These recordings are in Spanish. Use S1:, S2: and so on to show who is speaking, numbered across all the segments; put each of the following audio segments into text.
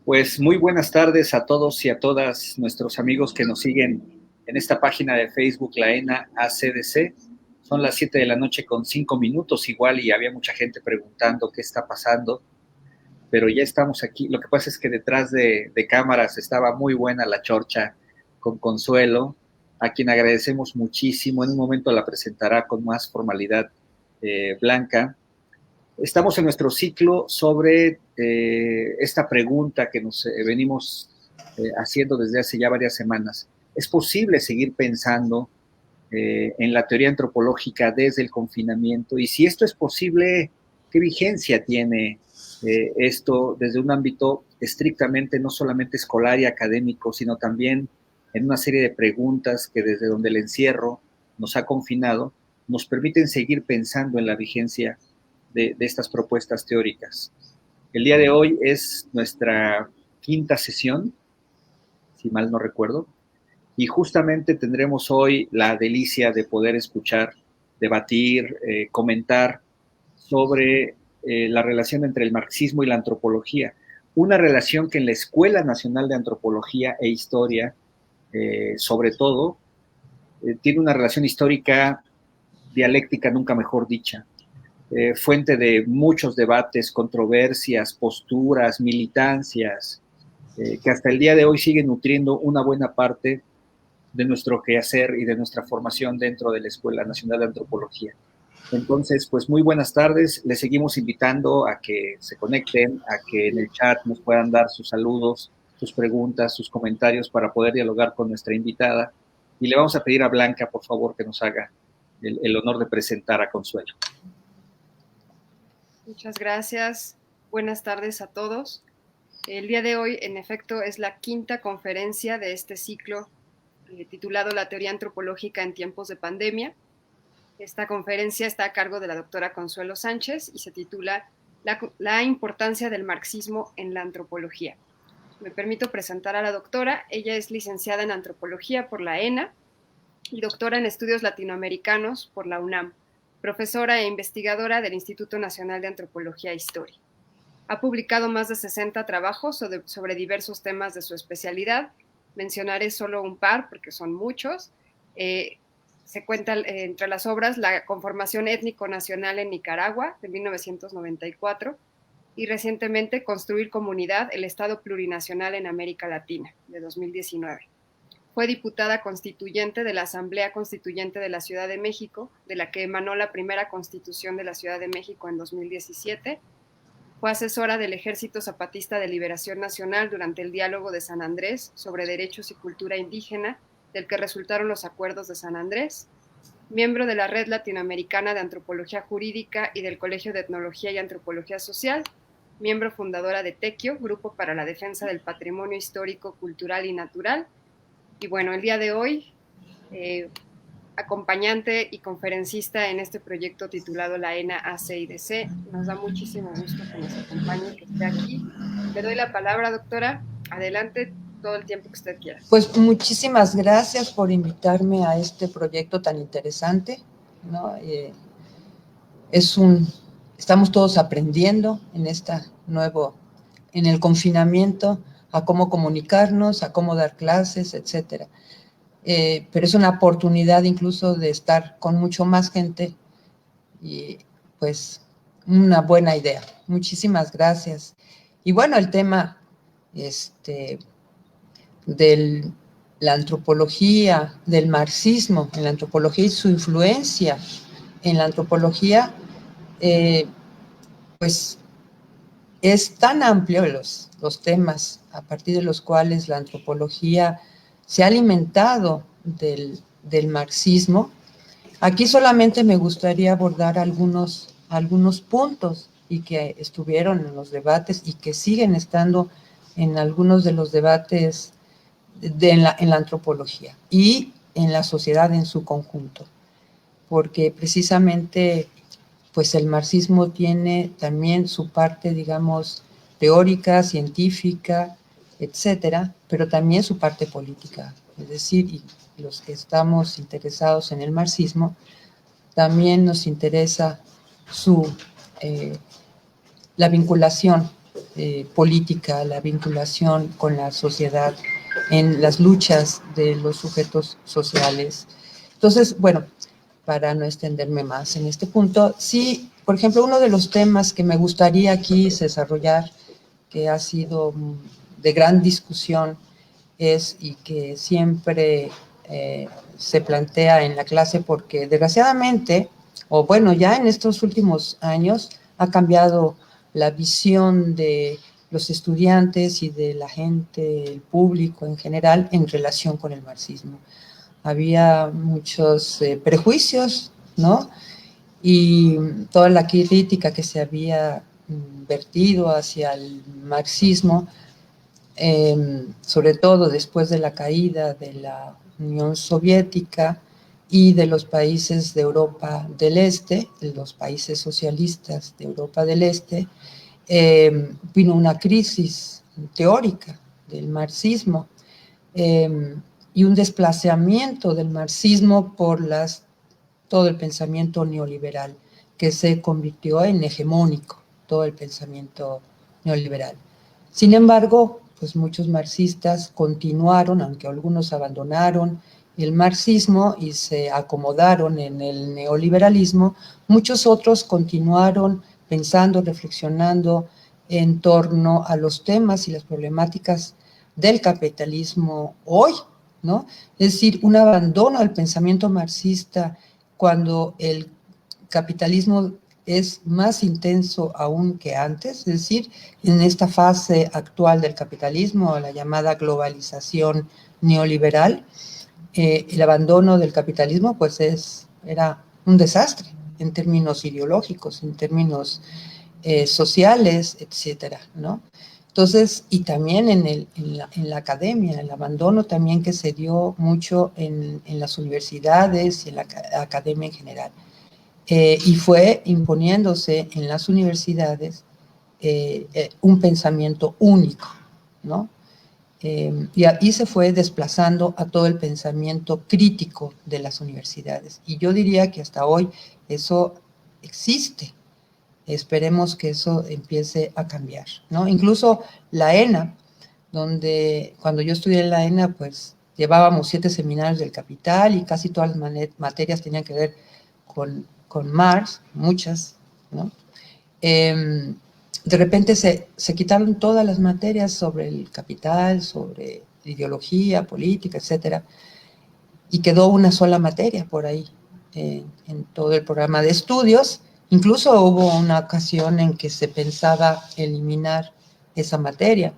S1: Pues muy buenas tardes a todos y a todas nuestros amigos que nos siguen en esta página de Facebook, la ENA ACDC. Son las 7 de la noche con 5 minutos igual y había mucha gente preguntando qué está pasando, pero ya estamos aquí. Lo que pasa es que detrás de cámaras estaba muy buena la chorcha con Consuelo, a quien agradecemos muchísimo. En un momento la presentará con más formalidad Blanca. Estamos en nuestro ciclo sobre esta pregunta que nos venimos haciendo desde hace ya varias semanas. ¿Es posible seguir pensando en la teoría antropológica desde el confinamiento? Y si esto es posible, ¿qué vigencia tiene esto desde un ámbito estrictamente no solamente escolar y académico, sino también en una serie de preguntas que desde donde el encierro nos ha confinado, nos permiten seguir pensando en la vigencia de estas propuestas teóricas? El día de hoy es nuestra quinta sesión, si mal no recuerdo, y justamente tendremos hoy la delicia de poder escuchar, debatir, comentar sobre la relación entre el marxismo y la antropología. Una relación que en la Escuela Nacional de Antropología e Historia, sobre todo, tiene una relación histórica dialéctica, nunca mejor dicha, fuente de muchos debates, controversias, posturas, militancias, que hasta el día de hoy siguen nutriendo una buena parte de nuestro quehacer y de nuestra formación dentro de la Escuela Nacional de Antropología. Entonces, pues muy buenas tardes. Les seguimos invitando a que se conecten, a que en el chat nos puedan dar sus saludos, sus preguntas, sus comentarios para poder dialogar con nuestra invitada. Y le vamos a pedir a Blanca, por favor, que nos haga el honor de presentar a Consuelo.
S2: Muchas gracias. Buenas tardes a todos. El día de hoy, en efecto, es la quinta conferencia de este ciclo titulado La teoría antropológica en tiempos de pandemia. Esta conferencia está a cargo de la doctora Consuelo Sánchez y se titula La importancia del marxismo en la antropología. Me permito presentar a la doctora. Ella es licenciada en antropología por la ENA y doctora en estudios latinoamericanos por la UNAM, profesora e investigadora del Instituto Nacional de Antropología e Historia. Ha publicado más de 60 trabajos sobre diversos temas de su especialidad. Mencionaré solo un par porque son muchos. Se cuenta entre las obras La conformación étnico-nacional en Nicaragua, de 1994, y recientemente Construir comunidad, el Estado plurinacional en América Latina, de 2019. Fue diputada constituyente de la Asamblea Constituyente de la Ciudad de México, de la que emanó la primera Constitución de la Ciudad de México en 2017. Fue asesora del Ejército Zapatista de Liberación Nacional durante el Diálogo de San Andrés sobre derechos y cultura indígena, del que resultaron los Acuerdos de San Andrés. Miembro de la Red Latinoamericana de Antropología Jurídica y del Colegio de Etnología y Antropología Social. Miembro fundadora de TEQIO, Grupo para la Defensa del Patrimonio Histórico, Cultural y Natural. Y bueno, el día de hoy, acompañante y conferencista en este proyecto titulado La ENA ACIDC. Nos da muchísimo gusto que nos acompañe, que esté aquí. Le doy la palabra, doctora. Adelante, todo el tiempo que usted quiera.
S3: Pues muchísimas gracias por invitarme a este proyecto tan interesante, ¿no? Estamos todos aprendiendo en en el confinamiento, a cómo comunicarnos, a cómo dar clases, etcétera. Pero es una oportunidad incluso de estar con mucho más gente y pues una buena idea. Muchísimas gracias. Y bueno, el tema de la antropología, del marxismo en la antropología y su influencia en la antropología, pues es tan amplio los temas a partir de los cuales la antropología se ha alimentado del marxismo. Aquí solamente me gustaría abordar algunos puntos y que estuvieron en los debates y que siguen estando en algunos de los debates en la antropología y en la sociedad en su conjunto, porque precisamente pues el marxismo tiene también su parte, digamos, teórica, científica, etcétera, pero también su parte política. Es decir, y los que estamos interesados en el marxismo, también nos interesa la vinculación política, la vinculación con la sociedad, en las luchas de los sujetos sociales. Entonces, bueno, para no extenderme más en este punto, sí, por ejemplo, uno de los temas que me gustaría aquí desarrollar, que ha sido de gran discusión, es, y que siempre se plantea en la clase, porque desgraciadamente, o bueno, ya en estos últimos años, ha cambiado la visión de los estudiantes y de la gente, el público en general, en relación con el marxismo. Había muchos prejuicios, ¿no? Y toda la crítica que se había vertido hacia el marxismo, sobre todo después de la caída de la Unión Soviética y de los países de Europa del Este, de los países socialistas de Europa del Este, vino una crisis teórica del marxismo y un desplazamiento del marxismo por todo el pensamiento neoliberal, que se convirtió en hegemónico, todo el pensamiento neoliberal. Sin embargo, pues muchos marxistas continuaron, aunque algunos abandonaron el marxismo y se acomodaron en el neoliberalismo, muchos otros continuaron pensando, reflexionando en torno a los temas y las problemáticas del capitalismo hoy, ¿no? Es decir, un abandono al pensamiento marxista cuando el capitalismo es más intenso aún que antes, es decir, en esta fase actual del capitalismo, la llamada globalización neoliberal, el abandono del capitalismo pues era un desastre en términos ideológicos, en términos sociales, etcétera, ¿no? Entonces, y también en la academia, el abandono también que se dio mucho en las universidades y en la academia en general. Y fue imponiéndose en las universidades un pensamiento único, ¿no? Y ahí se fue desplazando a todo el pensamiento crítico de las universidades. Y yo diría que hasta hoy eso existe. Esperemos que eso empiece a cambiar, ¿no? Incluso la ENA, donde cuando yo estudié en la ENA, pues llevábamos 7 seminarios del Capital y casi todas las materias tenían que ver con Marx, muchas, ¿no? De repente se quitaron todas las materias sobre el Capital, sobre ideología, política, etcétera, y quedó una sola materia por ahí en todo el programa de estudios. Incluso hubo una ocasión en que se pensaba eliminar esa materia,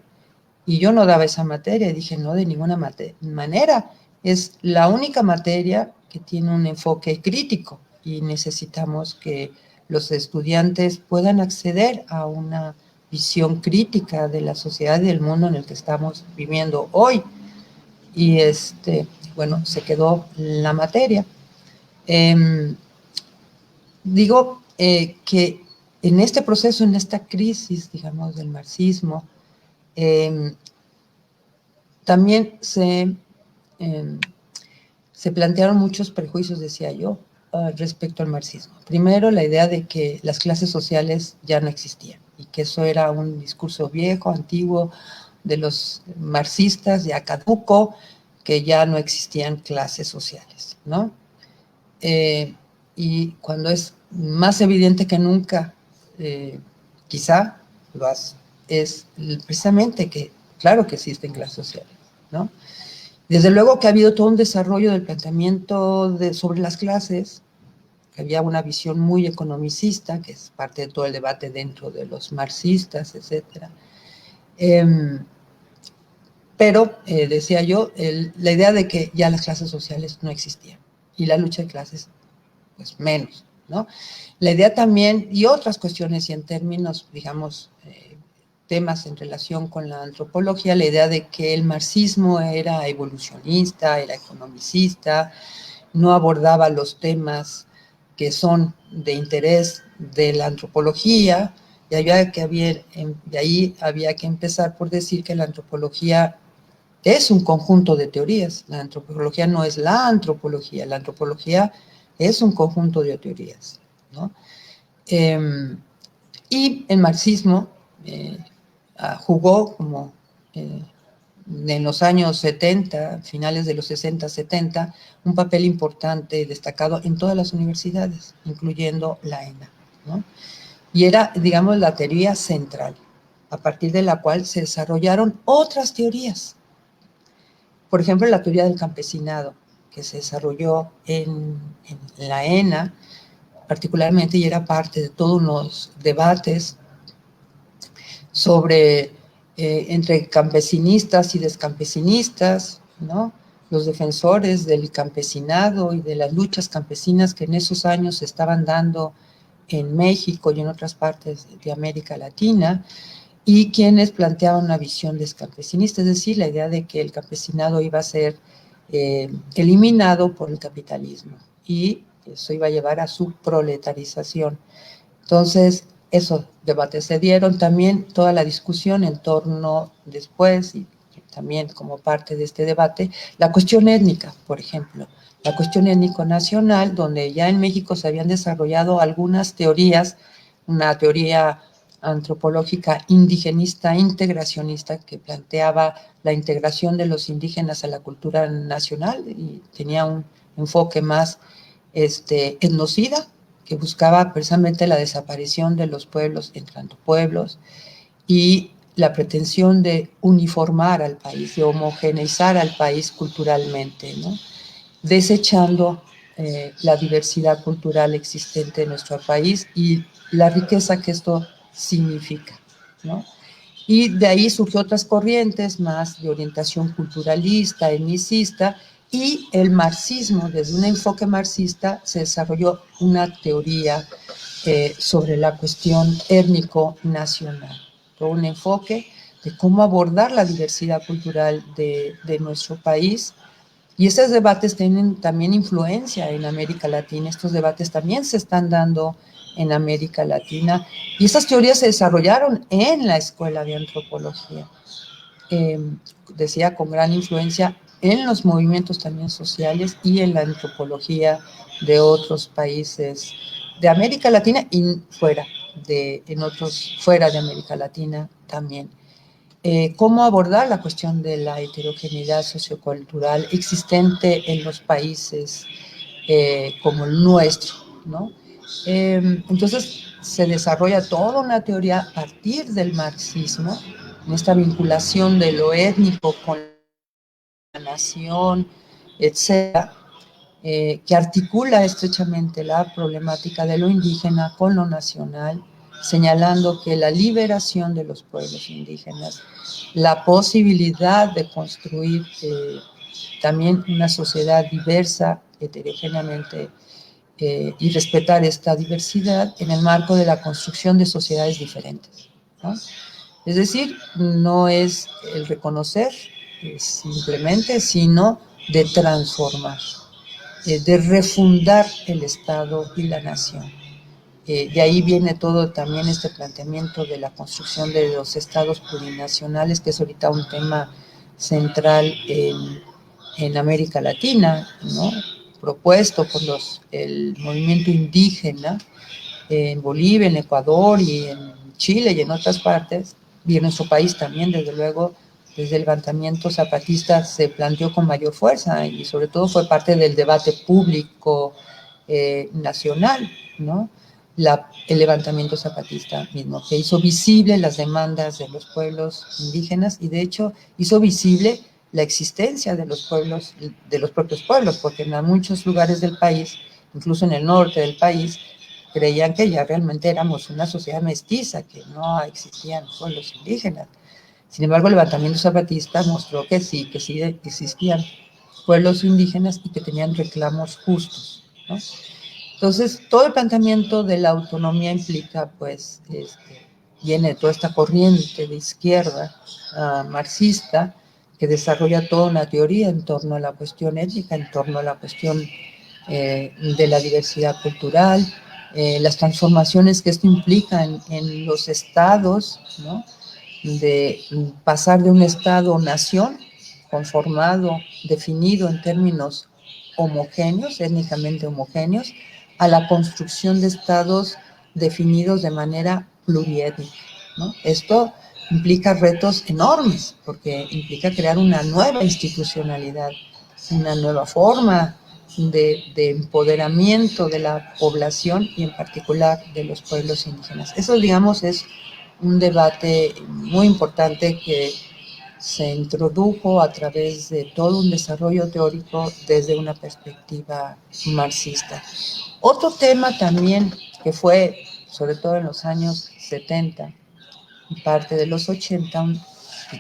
S3: y yo no daba esa materia, y dije, no, de ninguna manera, es la única materia que tiene un enfoque crítico, y necesitamos que los estudiantes puedan acceder a una visión crítica de la sociedad y del mundo en el que estamos viviendo hoy. Y bueno, se quedó la materia. Digo que en este proceso, en esta crisis, digamos, del marxismo, también se plantearon muchos prejuicios, decía yo, respecto al marxismo. Primero, la idea de que las clases sociales ya no existían y que eso era un discurso viejo, antiguo, de los marxistas, ya caduco, que ya no existían clases sociales, ¿no? Y cuando es más evidente que nunca, quizá es precisamente que, claro que existen clases sociales, ¿no? Desde luego que ha habido todo un desarrollo del planteamiento sobre las clases, que había una visión muy economicista, que es parte de todo el debate dentro de los marxistas, etc. Pero, decía yo, la idea de que ya las clases sociales no existían, y la lucha de clases, pues menos, ¿no? La idea también, y otras cuestiones, y en términos, digamos, temas en relación con la antropología, la idea de que el marxismo era evolucionista, era economicista, no abordaba los temas que son de interés de la antropología, y de ahí había que empezar por decir que la antropología es un conjunto de teorías. La antropología no es la antropología es un conjunto de teorías, ¿no? Y el marxismo jugó como en los años 70, finales de los 60, 70, un papel importante y destacado en todas las universidades, incluyendo la ENA, ¿no? Y era, digamos, la teoría central, a partir de la cual se desarrollaron otras teorías. Por ejemplo, la teoría del campesinado, que se desarrolló en la ENA, particularmente, y era parte de todos los debates sobre entre campesinistas y descampesinistas, ¿no? Los defensores del campesinado y de las luchas campesinas que en esos años se estaban dando en México y en otras partes de América Latina, y quienes planteaban una visión descampesinista, es decir, la idea de que el campesinado iba a ser eliminado por el capitalismo y eso iba a llevar a su proletarización. Entonces, esos debates se dieron, también toda la discusión en torno después, y también como parte de este debate, la cuestión étnica, por ejemplo, la cuestión étnico-nacional, donde ya en México se habían desarrollado algunas teorías, una teoría antropológica indigenista, integracionista, que planteaba la integración de los indígenas a la cultura nacional y tenía un enfoque más etnocida, que buscaba precisamente la desaparición de los pueblos en tanto pueblos y la pretensión de uniformar al país, de homogeneizar al país culturalmente, ¿no? Desechando la diversidad cultural existente en nuestro país y la riqueza que esto significa, ¿no? Y de ahí surgió otras corrientes más de orientación culturalista, etnicista, y el marxismo, desde un enfoque marxista, se desarrolló una teoría sobre la cuestión étnico-nacional, todo un enfoque de cómo abordar la diversidad cultural de nuestro país. Y estos debates tienen también influencia en América Latina, estos debates también se están dando en América Latina, y estas teorías se desarrollaron en la Escuela de Antropología, decía, con gran influencia en los movimientos también sociales y en la antropología de otros países de América Latina y fuera fuera de América Latina también. Cómo abordar la cuestión de la heterogeneidad sociocultural existente en los países como el nuestro, ¿no? Entonces se desarrolla toda una teoría a partir del marxismo, en esta vinculación de lo étnico con la nación, etcétera, que articula estrechamente la problemática de lo indígena con lo nacional, señalando que la liberación de los pueblos indígenas, la posibilidad de construir también una sociedad diversa, heterogéneamente, y respetar esta diversidad en el marco de la construcción de sociedades diferentes, ¿no? Es decir, no es el reconocer simplemente, sino de transformar, de refundar el Estado y la nación. De ahí viene todo también este planteamiento de la construcción de los estados plurinacionales, que es ahorita un tema central en América Latina, ¿no? Propuesto por el movimiento indígena en Bolivia, en Ecuador y en Chile y en otras partes, y en nuestro país también, desde luego, desde el levantamiento zapatista se planteó con mayor fuerza y sobre todo fue parte del debate público nacional, ¿no? El levantamiento zapatista mismo, que hizo visible las demandas de los pueblos indígenas y de hecho hizo visible la existencia de los pueblos, de los propios pueblos, porque en muchos lugares del país, incluso en el norte del país, creían que ya realmente éramos una sociedad mestiza, que no existían pueblos indígenas. Sin embargo, el levantamiento zapatista mostró que sí existían pueblos indígenas y que tenían reclamos justos, ¿no? Entonces, todo el planteamiento de la autonomía implica, pues, viene de toda esta corriente de izquierda marxista que desarrolla toda una teoría en torno a la cuestión étnica, en torno a la cuestión de la diversidad cultural, las transformaciones que esto implica en los estados, ¿no? De pasar de un estado-nación conformado, definido en términos homogéneos, étnicamente homogéneos, a la construcción de estados definidos de manera pluriétnica, ¿no? Esto implica retos enormes, porque implica crear una nueva institucionalidad, una nueva forma de empoderamiento de la población y en particular de los pueblos indígenas. Eso, digamos, es un debate muy importante que se introdujo a través de todo un desarrollo teórico desde una perspectiva marxista. Otro tema también que fue, sobre todo en los años 70 y parte de los 80,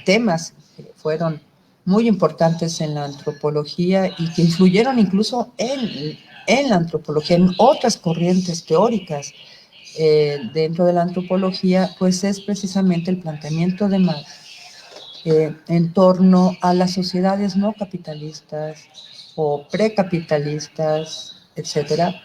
S3: temas que fueron muy importantes en la antropología y que influyeron incluso en la antropología, en otras corrientes teóricas dentro de la antropología, pues es precisamente el planteamiento de Marx en torno a las sociedades no capitalistas o precapitalistas, etcétera,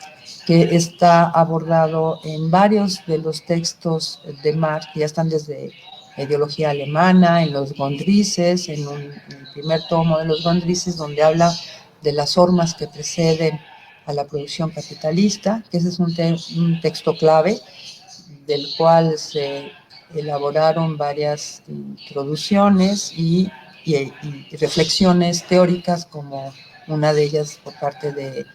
S3: que está abordado en varios de los textos de Marx, que ya están desde la ideología alemana, en los Grundrisses, en el primer tomo de los Grundrisses, donde habla de las formas que preceden a la producción capitalista, que ese es un texto clave, del cual se elaboraron varias introducciones y reflexiones teóricas, como una de ellas por parte de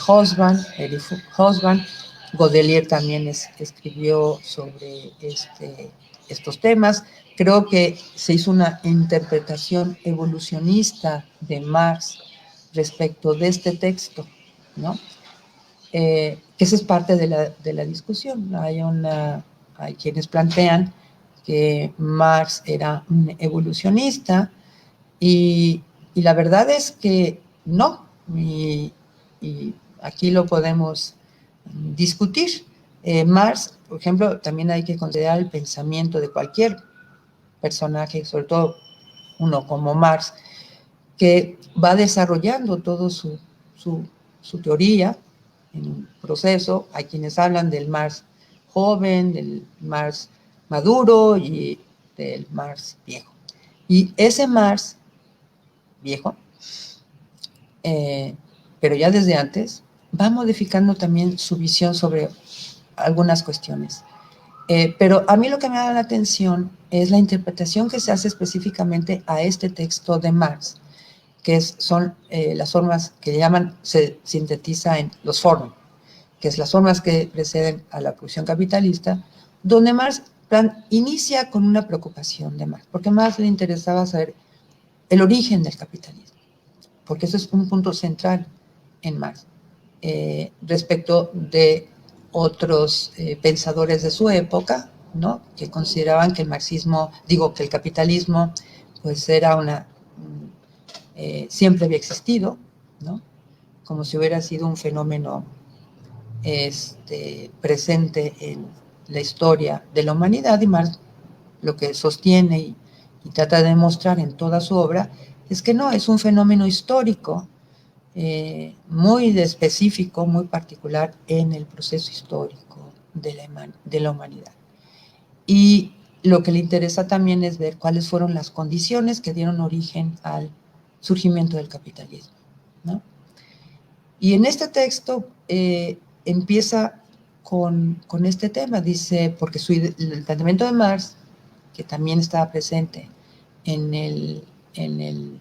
S3: Hobsbawm, Erich Hobsbawm. Godelier también escribió sobre estos temas. Creo que se hizo una interpretación evolucionista de Marx respecto de este texto, ¿no? Que esa es parte de la discusión. Hay quienes plantean que Marx era un evolucionista y la verdad es que no, y aquí lo podemos discutir. Marx, por ejemplo, también hay que considerar el pensamiento de cualquier personaje, sobre todo uno como Marx, que va desarrollando todo su teoría en un proceso. Hay quienes hablan del Marx joven, del Marx maduro y del Marx viejo. Y ese Marx viejo, pero ya desde antes, va modificando también su visión sobre algunas cuestiones. Pero a mí lo que me da la atención es la interpretación que se hace específicamente a este texto de Marx, que son las formas que llaman, se sintetiza en los formas, que es las formas que preceden a la producción capitalista, donde Marx inicia con una preocupación de Marx, porque a Marx le interesaba saber el origen del capitalismo, porque eso es un punto central en Marx, respecto de otros pensadores de su época, ¿no? Que consideraban que el marxismo, que el capitalismo, pues era siempre había existido, ¿no? Como si hubiera sido un fenómeno presente en la historia de la humanidad. Y Marx lo que sostiene y trata de demostrar en toda su obra es que no, es un fenómeno histórico muy específico, muy particular en el proceso histórico de la humanidad. Y lo que le interesa también es ver cuáles fueron las condiciones que dieron origen al surgimiento del capitalismo, ¿no? Y en este texto empieza con este tema, dice, porque el planteamiento de Marx, que también estaba presente en el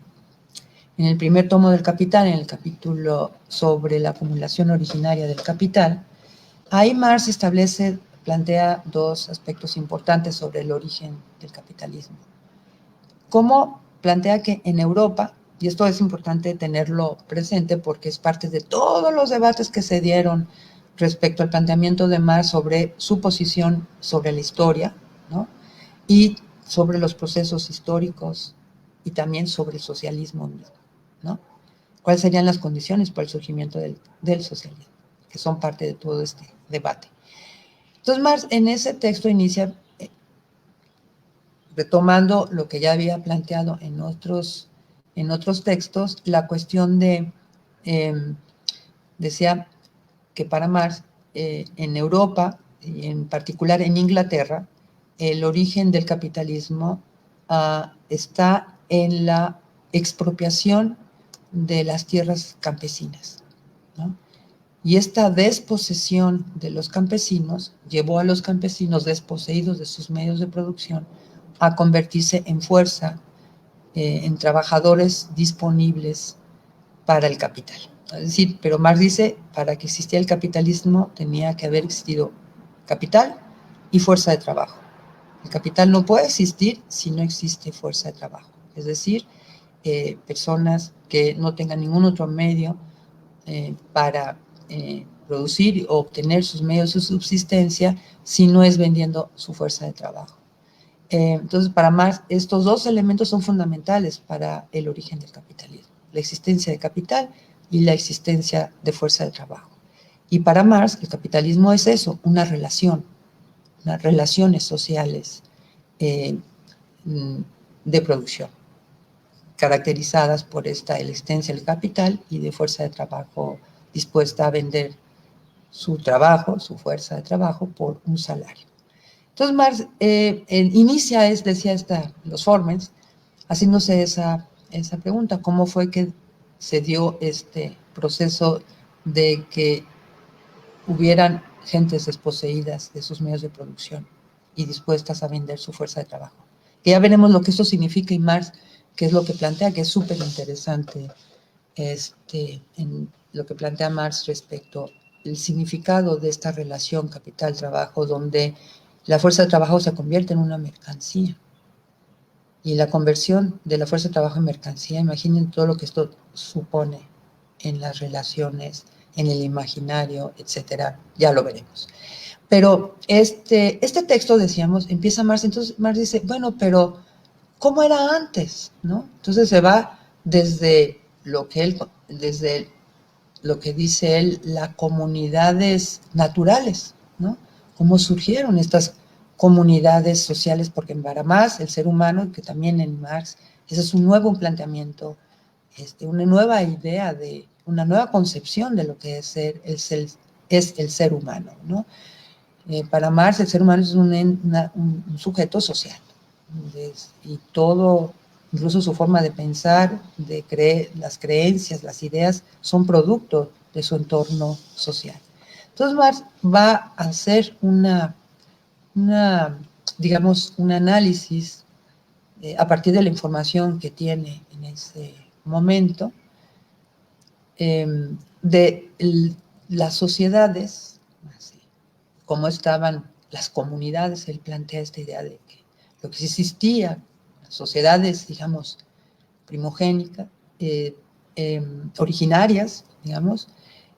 S3: primer tomo del Capital, en el capítulo sobre la acumulación originaria del capital, ahí Marx plantea dos aspectos importantes sobre el origen del capitalismo. Cómo plantea que en Europa, y esto es importante tenerlo presente porque es parte de todos los debates que se dieron respecto al planteamiento de Marx sobre su posición sobre la historia, ¿no? Y sobre los procesos históricos y también sobre el socialismo mismo, ¿no? ¿Cuáles serían las condiciones para el surgimiento del socialismo? Que son parte de todo este debate. Entonces Marx en ese texto inicia retomando lo que ya había planteado en otros textos, la cuestión decía que para Marx, en Europa, y en particular en Inglaterra, el origen del capitalismo está en la expropiación de las tierras campesinas, ¿no? Y esta desposesión de los campesinos llevó a los campesinos desposeídos de sus medios de producción a convertirse en fuerza, en trabajadores disponibles para el capital. Es decir, pero Marx dice, para que existiera el capitalismo tenía que haber existido capital y fuerza de trabajo. El capital no puede existir si no existe fuerza de trabajo. Es decir, personas que no tengan ningún otro medio para producir o obtener sus medios de subsistencia si no es vendiendo su fuerza de trabajo. Entonces, para Marx, estos dos elementos son fundamentales para el origen del capitalismo: la existencia de capital y la existencia de fuerza de trabajo. Y para Marx, el capitalismo es eso, unas relaciones sociales de producción, caracterizadas por esta existencia del capital y de fuerza de trabajo dispuesta a vender su trabajo, su fuerza de trabajo, por un salario. Entonces Marx inicia, decía los Formens, haciéndose esa pregunta: ¿cómo fue que se dio este proceso de que hubieran gentes desposeídas de sus medios de producción y dispuestas a vender su fuerza de trabajo? Que ya veremos lo que esto significa, y Marx, que es lo que plantea, que es súper interesante en lo que plantea Marx respecto al significado de esta relación capital-trabajo, donde la fuerza de trabajo se convierte en una mercancía. Y la conversión de la fuerza de trabajo en mercancía, imaginen todo lo que esto supone en las relaciones, en el imaginario, etcétera. Ya lo veremos. Pero este texto, decíamos, empieza Marx. Entonces Marx dice, bueno, pero ¿cómo era antes? ¿No? Entonces se va desde lo que dice él, las comunidades naturales, ¿no? Cómo surgieron estas comunidades sociales, porque para Marx, el ser humano, que también en Marx, ese es un nuevo planteamiento, una nueva idea, una nueva concepción de lo que es el ser humano, ¿no? Para Marx, el ser humano es un sujeto social, y todo, incluso su forma de pensar, las creencias, las ideas, son producto de su entorno social. Entonces Marx va a hacer digamos, un análisis a partir de la información que tiene en ese momento de las sociedades, así, cómo estaban las comunidades. Él plantea esta idea de que lo que existía, las sociedades, digamos, primogénicas, originarias, digamos,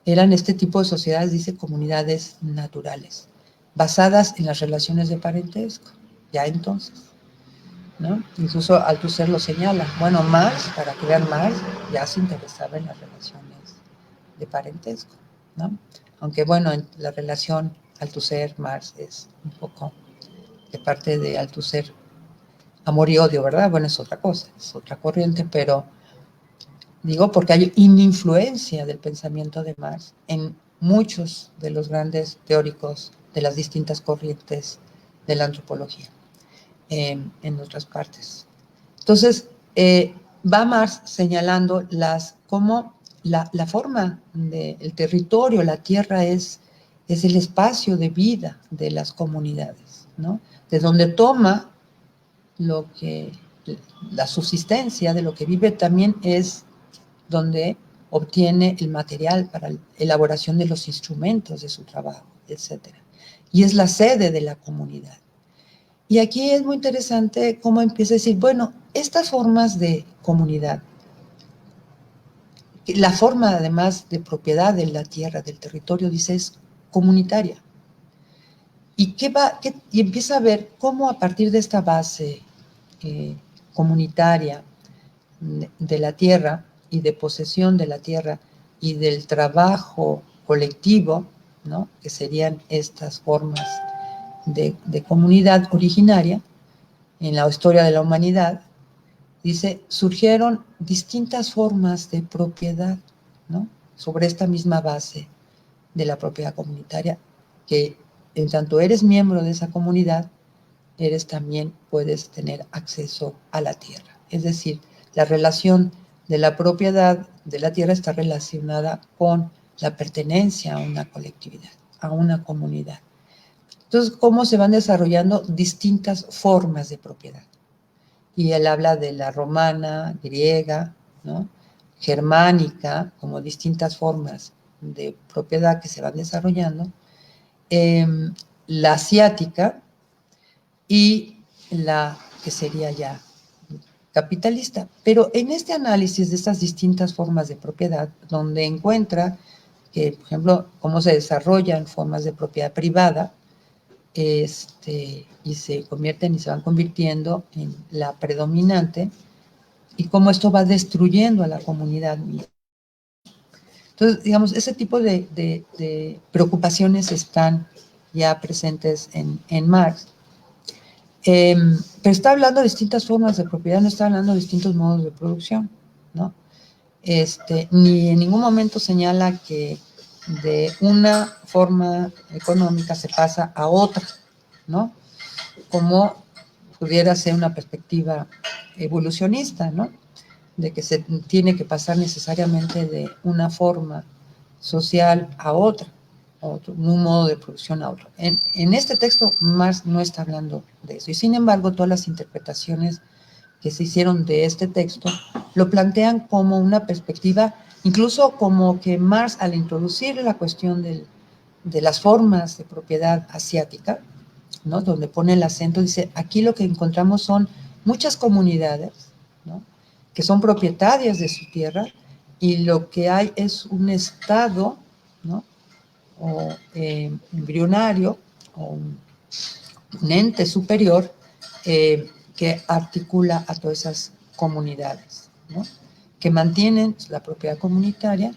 S3: eran este tipo de sociedades, dice, comunidades naturales, basadas en las relaciones de parentesco, ya entonces, ¿no? Incluso Althusser lo señala. Bueno, Marx, para que vean, Marx ya se interesaba en las relaciones de parentesco, ¿no? Aunque, bueno, en la relación Althusser-Marx es un poco de parte de Althusser amor y odio, ¿verdad? Bueno, es otra cosa, es otra corriente, pero digo porque hay una influencia del pensamiento de Marx en muchos de los grandes teóricos de las distintas corrientes de la antropología en otras partes. Entonces, va Marx señalando cómo la forma del territorio, la tierra es el espacio de vida de las comunidades, ¿no? De donde toma la subsistencia de lo que vive, también es donde obtiene el material para la elaboración de los instrumentos de su trabajo, etc. Y es la sede de la comunidad. Y aquí es muy interesante cómo empieza a decir, bueno, estas formas de comunidad, la forma además de propiedad de la tierra, del territorio, dice, es comunitaria. Y empieza a ver cómo a partir de esta base comunitaria de la tierra y de posesión de la tierra y del trabajo colectivo, ¿no? Que serían estas formas de comunidad originaria en la historia de la humanidad, dice, surgieron distintas formas de propiedad, ¿no? Sobre esta misma base de la propiedad comunitaria, que en tanto eres miembro de esa comunidad, puedes tener acceso a la tierra. Es decir, la relación de la propiedad de la tierra está relacionada con la pertenencia a una colectividad, a una comunidad. Entonces, ¿cómo se van desarrollando distintas formas de propiedad? y él habla de la romana, griega, ¿no? Germánica, como distintas formas de propiedad que se van desarrollando, la asiática y la que sería ya capitalista. Pero en este análisis de estas distintas formas de propiedad, donde encuentra que, por ejemplo, cómo se desarrollan formas de propiedad privada, y se convierten y se van convirtiendo en la predominante, y cómo esto va destruyendo a la comunidad misma. Entonces, digamos, ese tipo de preocupaciones están ya presentes en Marx. Pero está hablando de distintas formas de propiedad, no está hablando de distintos modos de producción, ¿no? Ni en ningún momento señala que de una forma económica se pasa a otra, ¿no? Como pudiera ser una perspectiva evolucionista, ¿no? De que se tiene que pasar necesariamente de una forma social a otra, un modo de producción a otro. En este texto Marx no está hablando de eso, y sin embargo todas las interpretaciones que se hicieron de este texto lo plantean como una perspectiva, incluso como que Marx, al introducir la cuestión de las formas de propiedad asiática, ¿no? Donde pone el acento, dice, aquí lo que encontramos son muchas comunidades, ¿no? Que son propietarias de su tierra, y lo que hay es un estado, ¿no? O embrionario, o un ente superior que articula a todas esas comunidades, ¿no? Que mantienen la propiedad comunitaria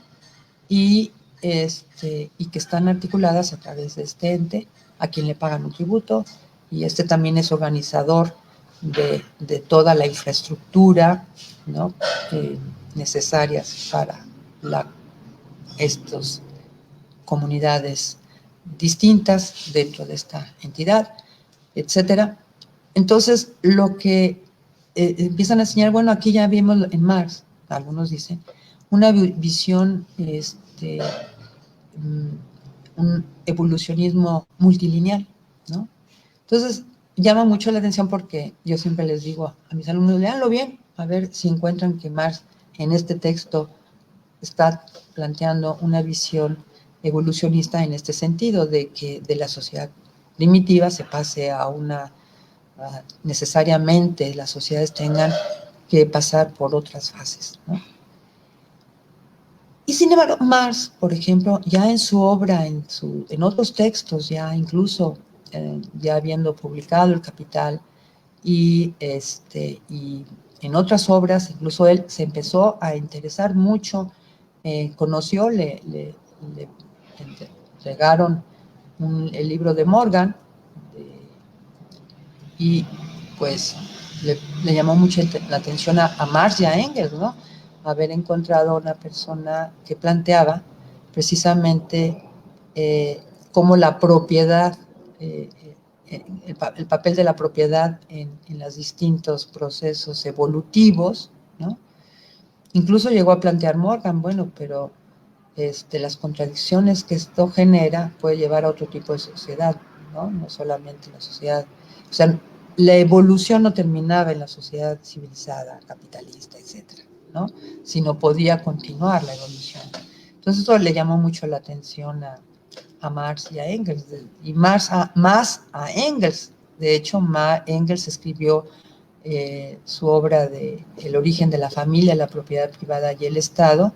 S3: y que están articuladas a través de este ente, a quien le pagan un tributo, y también es organizador de toda la infraestructura, ¿no? Necesarias para estas comunidades distintas dentro de esta entidad, etcétera. Entonces, lo que empiezan a enseñar, bueno, aquí ya vimos en Marx, algunos dicen, una visión, un evolucionismo multilineal, ¿no? Entonces, llama mucho la atención porque yo siempre les digo a mis alumnos, léanlo bien, a ver si encuentran que Marx en este texto está planteando una visión evolucionista en este sentido, de que de la sociedad primitiva se pase a necesariamente las sociedades tengan que pasar por otras fases, ¿no? Y sin embargo, Marx, por ejemplo, ya en su obra, en otros textos, ya incluso ya habiendo publicado El Capital, y en otras obras, incluso él se empezó a interesar mucho, conoció, le entregaron el libro de Morgan, y pues le llamó mucho la atención a Marx y a Engels, ¿no? Haber encontrado una persona que planteaba precisamente cómo la propiedad, el papel de la propiedad en los distintos procesos evolutivos, ¿no? Incluso llegó a plantear Morgan, bueno, pero las contradicciones que esto genera puede llevar a otro tipo de sociedad, ¿no? No solamente la sociedad, o sea, la evolución no terminaba en la sociedad civilizada, capitalista, etcétera, ¿no? Sino podía continuar la evolución. Entonces eso le llamó mucho la atención a Marx y a Engels, y más a Engels. De hecho, Engels escribió su obra de El origen de la familia, la propiedad privada y el Estado,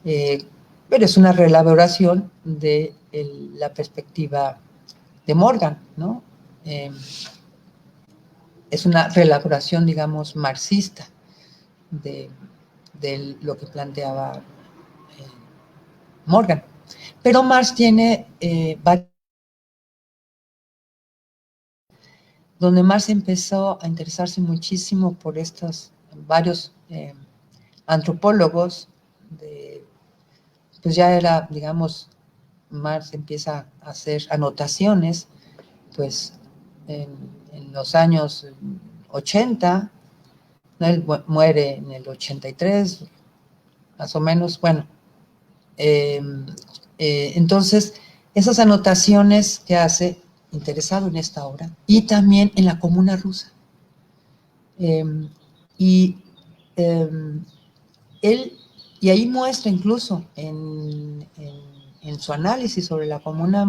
S3: pero es una reelaboración de la perspectiva de Morgan, ¿no? Es una reelaboración, digamos, marxista de lo que planteaba Morgan. Pero Marx tiene donde Marx empezó a interesarse muchísimo por estos varios antropólogos, pues ya era, digamos, Marx empieza a hacer anotaciones, pues en los años 80, ¿no? Él muere en el 83, más o menos, bueno. Entonces, esas anotaciones que hace, interesado en esta obra, y también en la Comuna Rusa. Y y ahí muestra incluso en su análisis sobre la comuna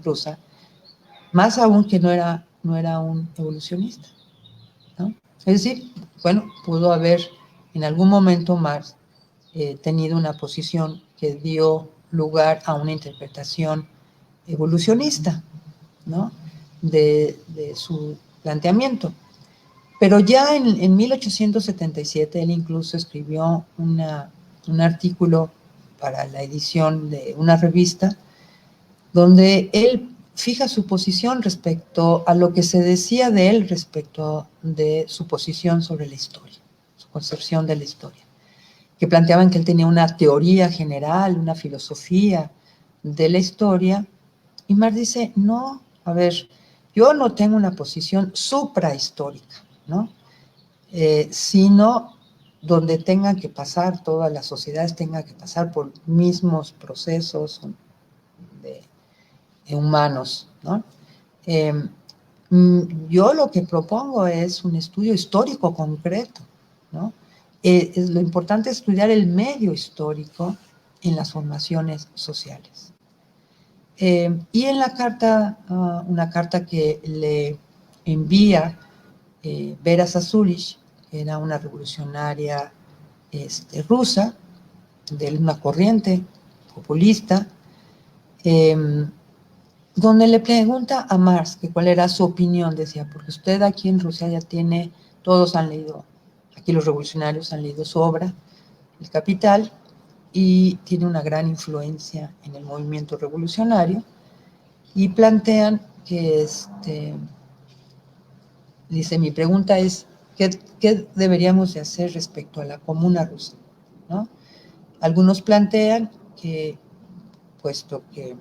S3: rusa, más aún que no era un evolucionista, ¿no? Es decir, bueno, pudo haber en algún momento Marx tenido una posición que dio lugar a una interpretación evolucionista, ¿no? de su planteamiento. Pero ya en 1877 él incluso escribió un artículo para la edición de una revista donde él fija su posición respecto a lo que se decía de él respecto de su posición sobre la historia, su concepción de la historia, que planteaban que él tenía una teoría general, una filosofía de la historia, y Marx dice, no, a ver, yo no tengo una posición suprahistórica, ¿no? Sino donde tengan que pasar, todas las sociedades tengan que pasar por mismos procesos de humanos, ¿no? Yo lo que propongo es un estudio histórico concreto, ¿no? Lo importante es estudiar el medio histórico en las formaciones sociales. Y en la carta, una carta que le envía Vera Zasulich, que era una revolucionaria rusa, de una corriente populista, donde le pregunta a Marx que cuál era su opinión, decía, porque usted aquí en Rusia ya tiene, todos han leído, aquí los revolucionarios han leído su obra, El Capital, y tiene una gran influencia en el movimiento revolucionario, y plantean que, dice, mi pregunta es, ¿qué deberíamos de hacer respecto a la comuna rusa? ¿No? Algunos plantean que, puesto que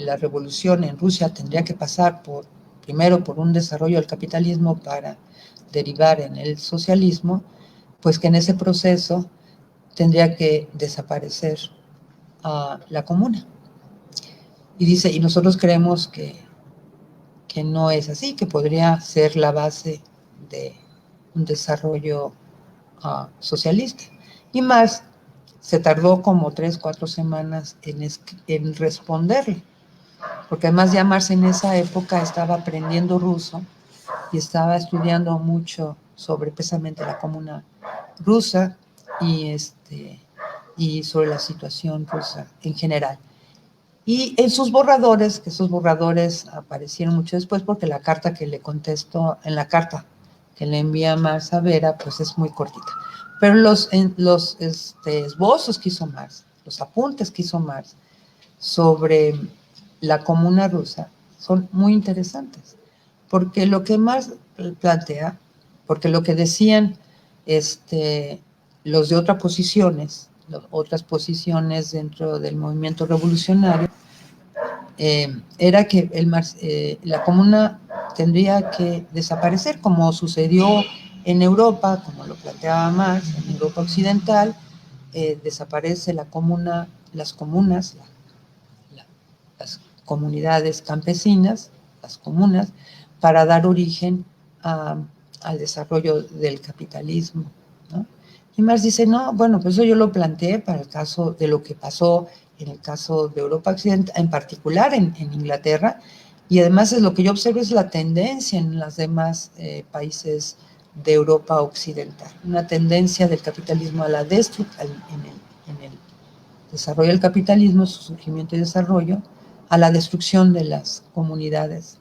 S3: la revolución en Rusia tendría que pasar primero por un desarrollo del capitalismo para derivar en el socialismo, pues que en ese proceso tendría que desaparecer la comuna. Y dice, y nosotros creemos que no es así, que podría ser la base de un desarrollo socialista. Y Marx se tardó como 3-4 semanas en responderle, porque además ya Marx en esa época estaba aprendiendo ruso y estaba estudiando mucho sobre precisamente la comuna rusa y sobre la situación rusa en general. Y en sus borradores, que esos borradores aparecieron mucho después porque la carta que le contestó, en la carta que le envía Marx a Vera, pues es muy cortita. Pero los esbozos que hizo Marx, los apuntes que hizo Marx sobre la comuna rusa son muy interesantes, porque lo que Marx plantea, porque lo que decían los de otras posiciones dentro del movimiento revolucionario, era que la comuna tendría que desaparecer, como sucedió en Europa, como lo planteaba Marx, en Europa occidental, desaparece las comunas, las comunidades campesinas, las comunas, para dar origen al desarrollo del capitalismo, ¿no? Y Marx dice, no, bueno, pues eso yo lo planteé para el caso de lo que pasó en el caso de Europa Occidental, en particular en Inglaterra, y además es lo que yo observo es la tendencia en los demás países de Europa Occidental, una tendencia del capitalismo a la destrucción, en el desarrollo del capitalismo, su surgimiento y desarrollo, a la destrucción de las comunidades.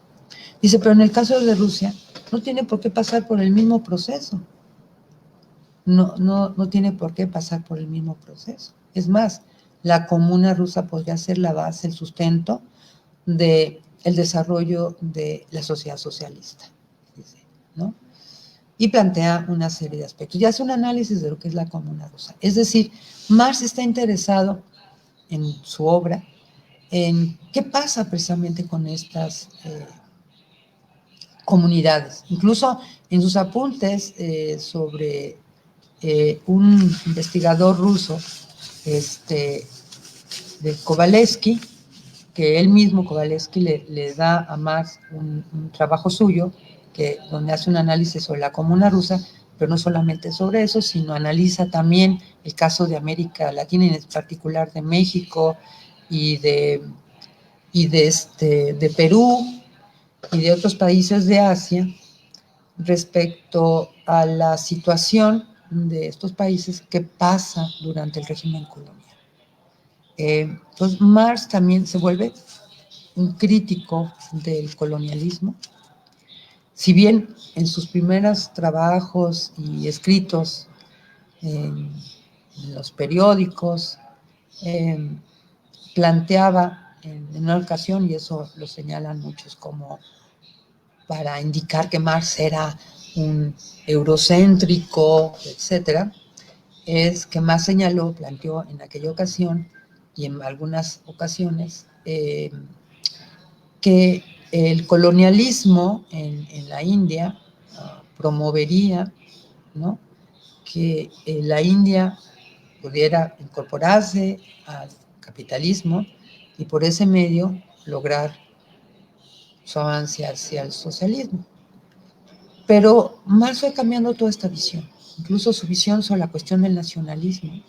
S3: Dice, pero en el caso de Rusia, no tiene por qué pasar por el mismo proceso. No tiene por qué pasar por el mismo proceso. Es más, la comuna rusa podría ser la base, el sustento del desarrollo de la sociedad socialista, dice, ¿no? Y plantea una serie de aspectos. Y hace un análisis de lo que es la comuna rusa. Es decir, Marx está interesado en su obra en qué pasa precisamente con estas comunidades. Incluso en sus apuntes sobre un investigador ruso, de Kovalevsky, que él mismo, Kovalevsky, le da a Marx un trabajo suyo, donde hace un análisis sobre la Comuna Rusa, pero no solamente sobre eso, sino analiza también el caso de América Latina, en particular de México y de Perú y de otros países de Asia, respecto a la situación de estos países que pasa durante el régimen colonial. Entonces, Marx también se vuelve un crítico del colonialismo. Si bien en sus primeros trabajos y escritos en los periódicos planteaba en una ocasión, y eso lo señalan muchos como para indicar que Marx era un eurocéntrico, etcétera, es que Marx planteó en aquella ocasión y en algunas ocasiones que el colonialismo en la India promovería, ¿no?, que la India pudiera incorporarse al capitalismo y por ese medio lograr su avance hacia el socialismo. Pero Marx fue cambiando toda esta visión, incluso su visión sobre la cuestión del nacionalismo,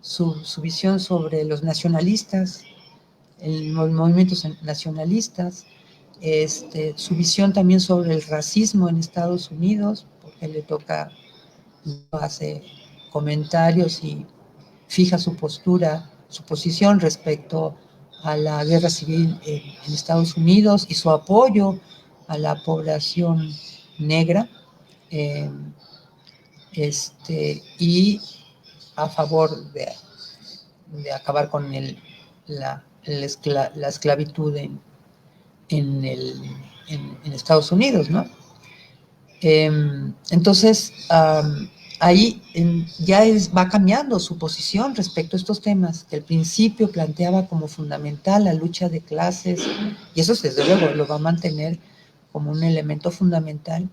S3: su visión sobre los nacionalistas, los movimientos nacionalistas, su visión también sobre el racismo en Estados Unidos, porque le toca, hace comentarios y fija su postura, su posición respecto a la guerra civil en Estados Unidos y su apoyo a la población negra, y a favor de acabar con la esclavitud en Estados Unidos, ¿no? Entonces, ahí ya va cambiando su posición respecto a estos temas, que al principio planteaba como fundamental la lucha de clases, y eso desde luego lo va a mantener como un elemento fundamental,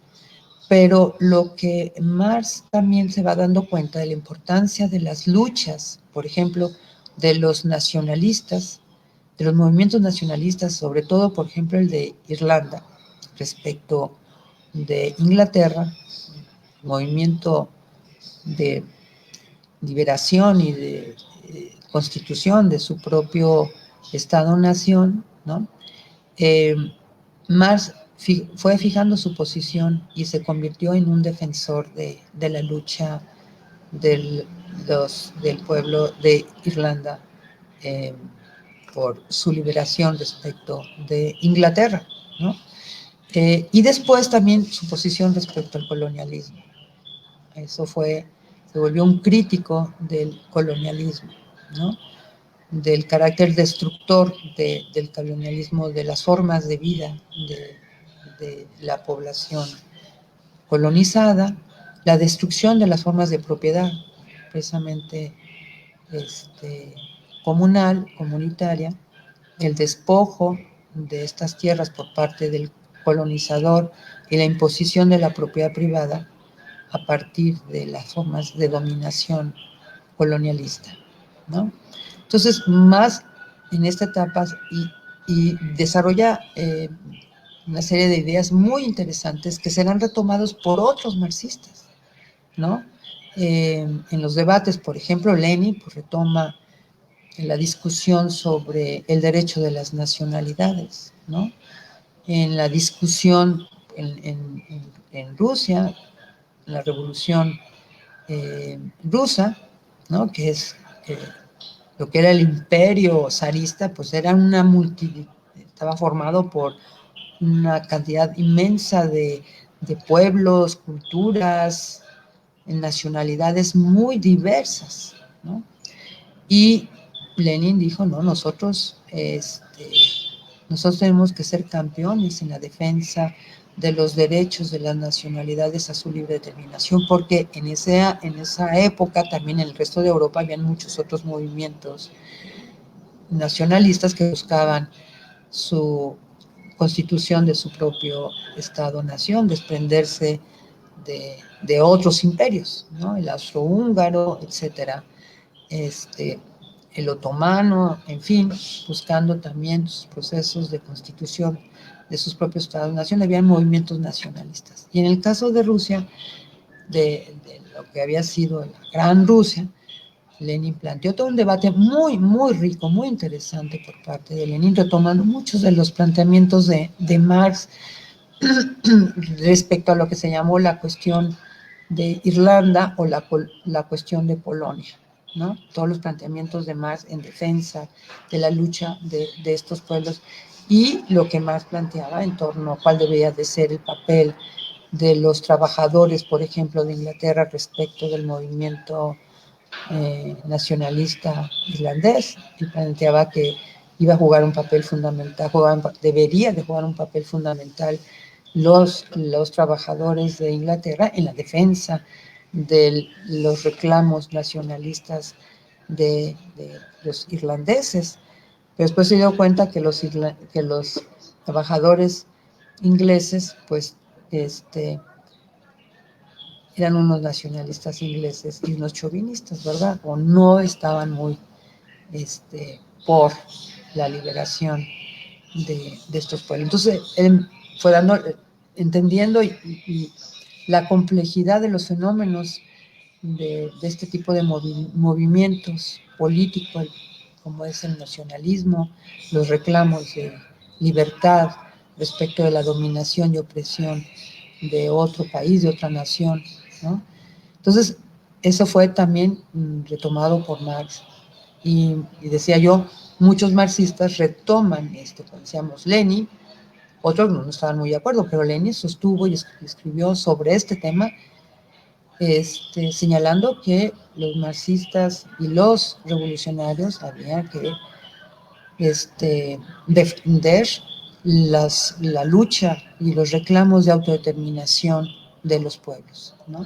S3: pero lo que Marx también se va dando cuenta de la importancia de las luchas, por ejemplo, de los nacionalistas, de los movimientos nacionalistas, sobre todo, por ejemplo, el de Irlanda, respecto de Inglaterra, movimiento de liberación y de constitución de su propio Estado-nación, ¿no? Marx fue fijando su posición y se convirtió en un defensor de la lucha del pueblo de Irlanda por su liberación respecto de Inglaterra, ¿no? Y después también su posición respecto al colonialismo. Se volvió un crítico del colonialismo, ¿no?, del carácter destructor del colonialismo, de las formas de vida de la población colonizada, la destrucción de las formas de propiedad, precisamente comunal, comunitaria, el despojo de estas tierras por parte del colonizador y la imposición de la propiedad privada a partir de las formas de dominación colonialista, ¿no? Entonces, más en esta etapa y desarrolla una serie de ideas muy interesantes que serán retomados por otros marxistas, ¿no? En los debates, por ejemplo, Lenin pues, retoma la discusión sobre el derecho de las nacionalidades, ¿no? En la discusión en Rusia, la revolución rusa, ¿no?, que es lo que era el imperio zarista, pues era estaba formado por una cantidad inmensa de pueblos, culturas, nacionalidades muy diversas, ¿no? Y Lenin dijo, no, nosotros tenemos que ser campeones en la defensa de los derechos de las nacionalidades a su libre determinación, porque en esa época también en el resto de Europa habían muchos otros movimientos nacionalistas que buscaban su constitución de su propio Estado-nación, desprenderse de otros imperios, ¿no?, el austrohúngaro, etcétera, el otomano, en fin, buscando también sus procesos de constitución de sus propios estados-nación, había movimientos nacionalistas. Y en el caso de Rusia, de lo que había sido la Gran Rusia, Lenin planteó todo un debate muy, muy rico, muy interesante por parte de Lenin, retomando muchos de los planteamientos de Marx respecto a lo que se llamó la cuestión de Irlanda o la cuestión de Polonia, ¿no? Todos los planteamientos de Marx en defensa de la lucha de estos pueblos y lo que Marx planteaba en torno a cuál debería de ser el papel de los trabajadores, por ejemplo, de Inglaterra respecto del movimiento nacionalista irlandés, y planteaba que iba a jugar un papel fundamental, debería de jugar un papel fundamental los trabajadores de Inglaterra en la defensa de los reclamos nacionalistas de los irlandeses. Pero después se dio cuenta que los trabajadores ingleses, pues, eran unos nacionalistas ingleses y unos chauvinistas, ¿verdad? O no estaban muy por la liberación de estos pueblos. Entonces, él fue entendiendo y la complejidad de los fenómenos de este tipo de movimientos políticos, como es el nacionalismo, los reclamos de libertad respecto de la dominación y opresión de otro país, de otra nación, ¿no? Entonces, eso fue también retomado por Marx. Y decía yo, muchos marxistas retoman esto, como decíamos, Lenin, otros no estaban muy de acuerdo, pero Lenin sostuvo y escribió sobre este tema, señalando que los marxistas y los revolucionarios habían que defender la lucha y los reclamos de autodeterminación de los pueblos, ¿no?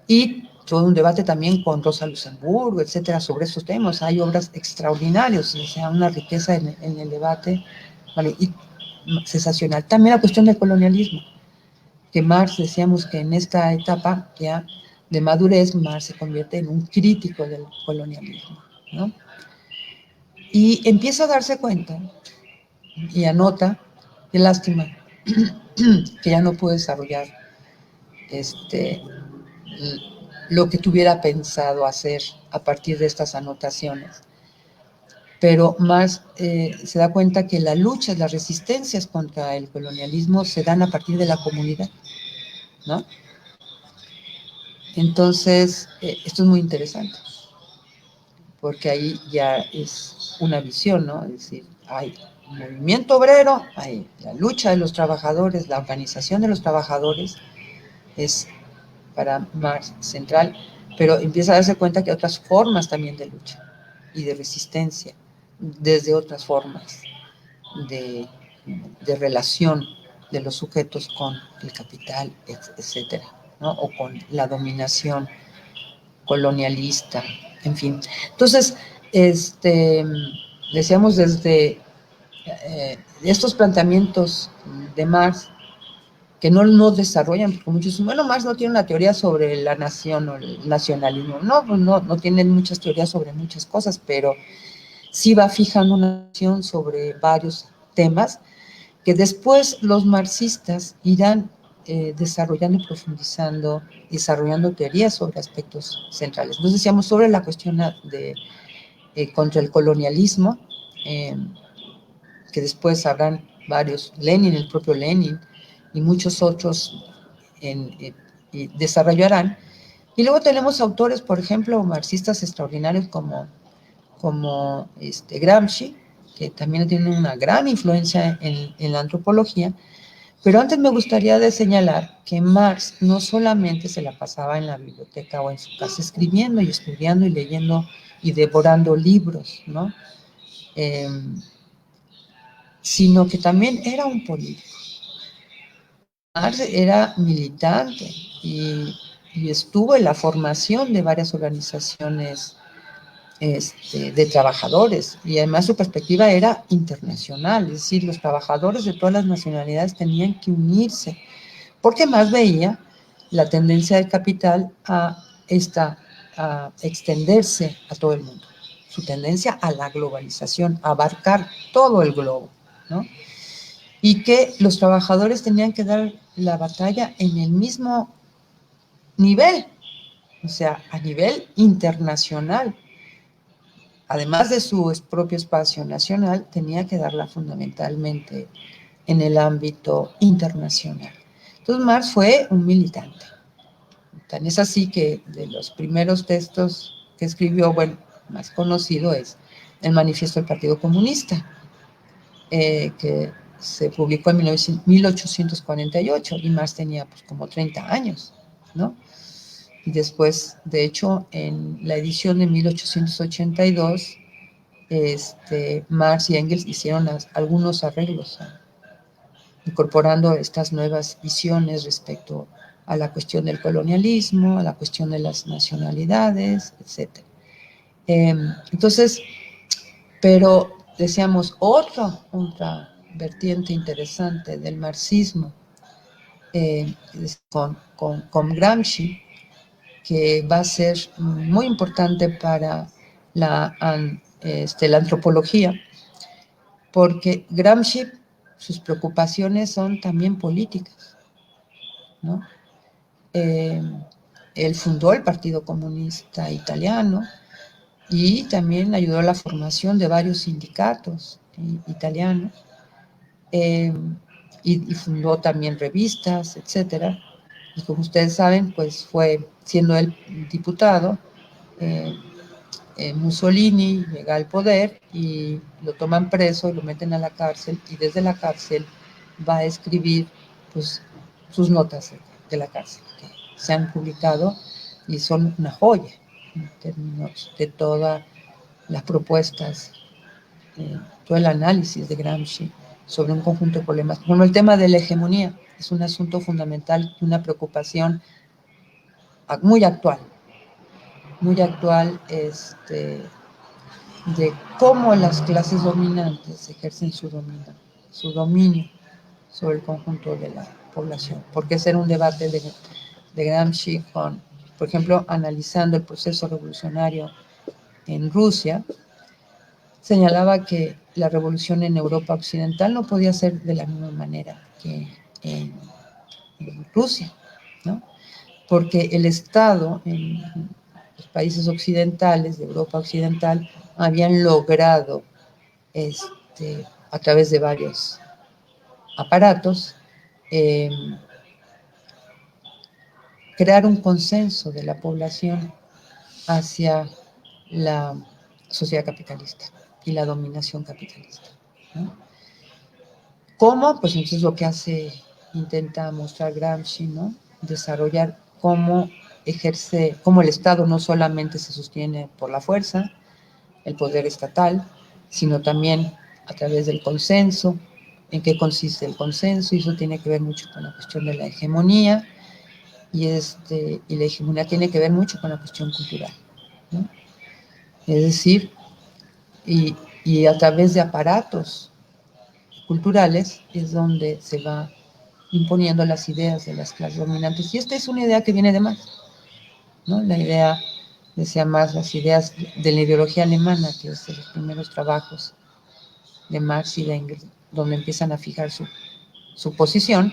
S3: Y todo un debate también con Rosa Luxemburgo, etcétera, sobre estos temas. Hay obras extraordinarias, o sea, una riqueza en el debate, ¿vale? Y sensacional. También la cuestión del colonialismo, que Marx, decíamos que en esta etapa ya de madurez, Marx se convierte en un crítico del colonialismo, ¿no? Y empieza a darse cuenta y anota, qué lástima, que ya no pudo desarrollar lo que tuviera pensado hacer a partir de estas anotaciones. Pero Marx se da cuenta que la lucha, las resistencias contra el colonialismo se dan a partir de la comunidad, ¿no? Entonces, esto es muy interesante, porque ahí ya es una visión, ¿no? Es decir, hay un movimiento obrero, hay la lucha de los trabajadores, la organización de los trabajadores es para Marx central, pero empieza a darse cuenta que hay otras formas también de lucha y de resistencia, desde otras formas de relación de los sujetos con el capital, etcétera, ¿no? O con la dominación colonialista, en fin. Entonces, decíamos desde estos planteamientos de Marx, que no desarrollan, porque muchos dicen, bueno, Marx no tiene una teoría sobre la nación o el nacionalismo. No, pues no tienen muchas teorías sobre muchas cosas, pero sí va fijando una nación sobre varios temas que después los marxistas irán desarrollando y profundizando, desarrollando teorías sobre aspectos centrales. Entonces decíamos sobre la cuestión contra el colonialismo, que después habrán varios, Lenin, el propio Lenin, y muchos otros y desarrollarán. Y luego tenemos autores, por ejemplo, marxistas extraordinarios como Gramsci, que también tiene una gran influencia en la antropología. Pero antes me gustaría de señalar que Marx no solamente se la pasaba en la biblioteca o en su casa escribiendo y estudiando y leyendo y devorando libros, ¿no? Sino que también era un político. Marx era militante y estuvo en la formación de varias organizaciones de trabajadores, y además su perspectiva era internacional, es decir, los trabajadores de todas las nacionalidades tenían que unirse, porque más veía la tendencia del capital a extenderse a todo el mundo, su tendencia a la globalización, a abarcar todo el globo, ¿no? y que los trabajadores tenían que dar la batalla en el mismo nivel, o sea, a nivel internacional. Además de su propio espacio nacional, tenía que darla fundamentalmente en el ámbito internacional. Entonces Marx fue un militante. Tan es así que de los primeros textos que escribió, bueno, más conocido es el Manifiesto del Partido Comunista, que se publicó en 1848 y Marx tenía pues como 30 años, ¿no? Y después, de hecho, en la edición de 1882, Marx y Engels hicieron algunos arreglos, incorporando estas nuevas visiones respecto a la cuestión del colonialismo, a la cuestión de las nacionalidades, etc. Entonces, pero decíamos, otra vertiente interesante del marxismo con Gramsci, que va a ser muy importante para la antropología, porque Gramsci, sus preocupaciones son también políticas, ¿no? Él fundó el Partido Comunista Italiano y también ayudó a la formación de varios sindicatos italianos, y fundó también revistas, etcétera. Y como ustedes saben, pues fue, siendo él diputado, Mussolini llega al poder y lo toman preso y lo meten a la cárcel, y desde la cárcel va a escribir pues sus notas de la cárcel, que se han publicado y son una joya en términos de todas las propuestas, todo el análisis de Gramsci sobre un conjunto de problemas. Por ejemplo, el tema de la hegemonía es un asunto fundamental y una preocupación muy actual, de cómo las clases dominantes ejercen su dominio sobre el conjunto de la población. Porque ese era un debate de Gramsci con, por ejemplo, analizando el proceso revolucionario en Rusia, señalaba que la revolución en Europa occidental no podía ser de la misma manera que en Rusia, ¿no? Porque el Estado en los países occidentales, de Europa occidental, habían logrado, a través de varios aparatos, crear un consenso de la población hacia la sociedad capitalista y la dominación capitalista, ¿no? ¿Cómo? Pues entonces lo que intenta mostrar Gramsci, ¿no? Desarrollar cómo el Estado no solamente se sostiene por la fuerza, el poder estatal, sino también a través del consenso. ¿En qué consiste el consenso? Y eso tiene que ver mucho con la cuestión de la hegemonía, y la hegemonía tiene que ver mucho con la cuestión cultural, ¿no? Es decir, y a través de aparatos culturales es donde se va imponiendo las ideas de las clases dominantes. Y esta es una idea que viene de Marx, ¿no? La idea, decía Marx, las ideas de la ideología alemana, que es de los primeros trabajos de Marx y de Engels, donde empiezan a fijar su posición.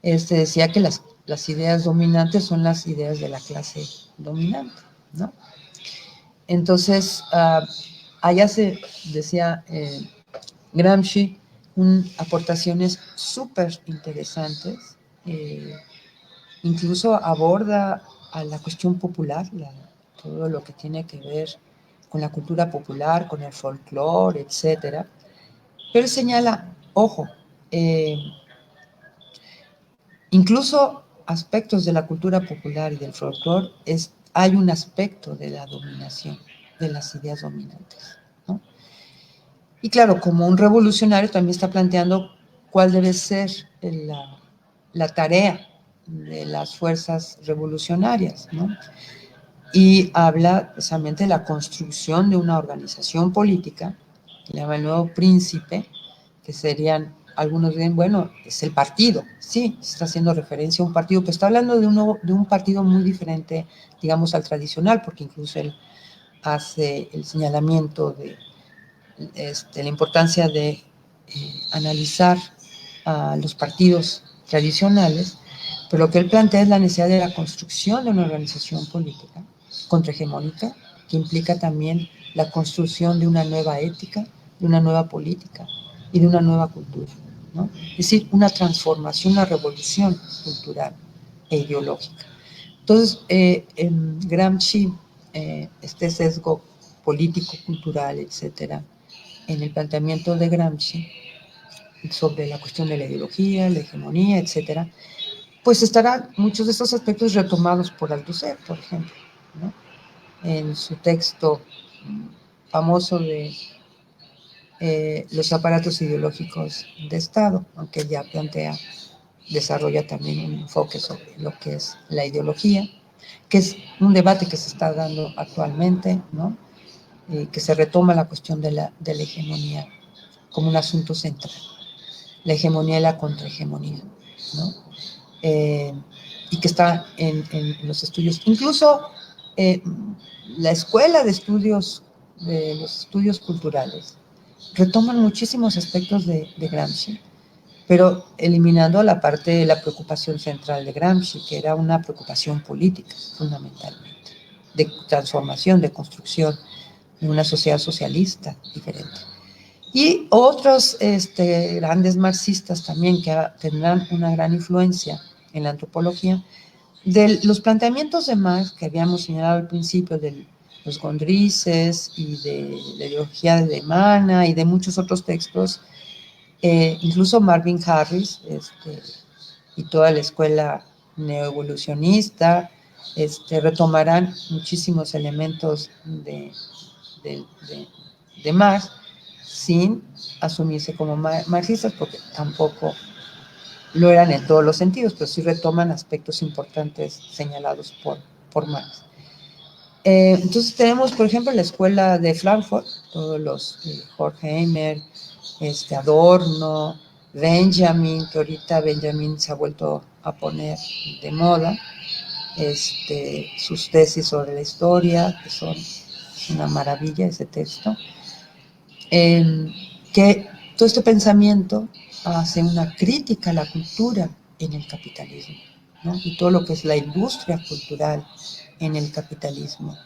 S3: Decía que las ideas dominantes son las ideas de la clase dominante, ¿no? Entonces, allá se decía Gramsci, aportaciones súper interesantes, incluso aborda a la cuestión popular, todo lo que tiene que ver con la cultura popular, con el folclore, etcétera. Pero señala, ojo, incluso aspectos de la cultura popular y del folclore, hay un aspecto de la dominación, de las ideas dominantes, ¿no? Y claro, como un revolucionario también está planteando cuál debe ser la tarea de las fuerzas revolucionarias, ¿no? Y habla precisamente de la construcción de una organización política, que llama el nuevo príncipe, que serían, algunos dicen, bueno, es el partido. Sí, se está haciendo referencia a un partido, pero está hablando de un partido muy diferente, digamos, al tradicional, porque incluso él hace el señalamiento de la importancia de analizar a los partidos tradicionales, pero lo que él plantea es la necesidad de la construcción de una organización política contrahegemónica, que implica también la construcción de una nueva ética, de una nueva política y de una nueva cultura, ¿no? Es decir, una transformación, una revolución cultural e ideológica. Entonces, en Gramsci, este sesgo político, cultural, etcétera, en el planteamiento de Gramsci sobre la cuestión de la ideología, la hegemonía, etcétera, pues estarán muchos de estos aspectos retomados por Althusser, por ejemplo, ¿no? En su texto famoso de los aparatos ideológicos de Estado, aunque ya desarrolla también un enfoque sobre lo que es la ideología, que es un debate que se está dando actualmente, ¿no? Que se retoma la cuestión de la hegemonía como un asunto central, la hegemonía y la contrahegemonía, ¿no? Y que está en los estudios. Incluso la escuela de los estudios culturales retoman muchísimos aspectos de Gramsci, pero eliminando la parte de la preocupación central de Gramsci, que era una preocupación política, fundamentalmente, de transformación, de construcción de una sociedad socialista diferente. Y otros grandes marxistas también que tendrán una gran influencia en la antropología, de los planteamientos de Marx que habíamos señalado al principio, de los Gondrises y de la ideología de Mana y de muchos otros textos, incluso Marvin Harris y toda la escuela neoevolucionista retomarán muchísimos elementos de Marx sin asumirse como marxistas, porque tampoco lo eran en todos los sentidos, pero sí retoman aspectos importantes señalados por Marx. Entonces tenemos, por ejemplo, la escuela de Frankfurt, todos los Horkheimer, Adorno, Benjamin, que ahorita Benjamin se ha vuelto a poner de moda, sus tesis sobre la historia, que son una maravilla ese texto, que todo este pensamiento hace una crítica a la cultura en el capitalismo, ¿no? Y todo lo que es la industria cultural en el capitalismo.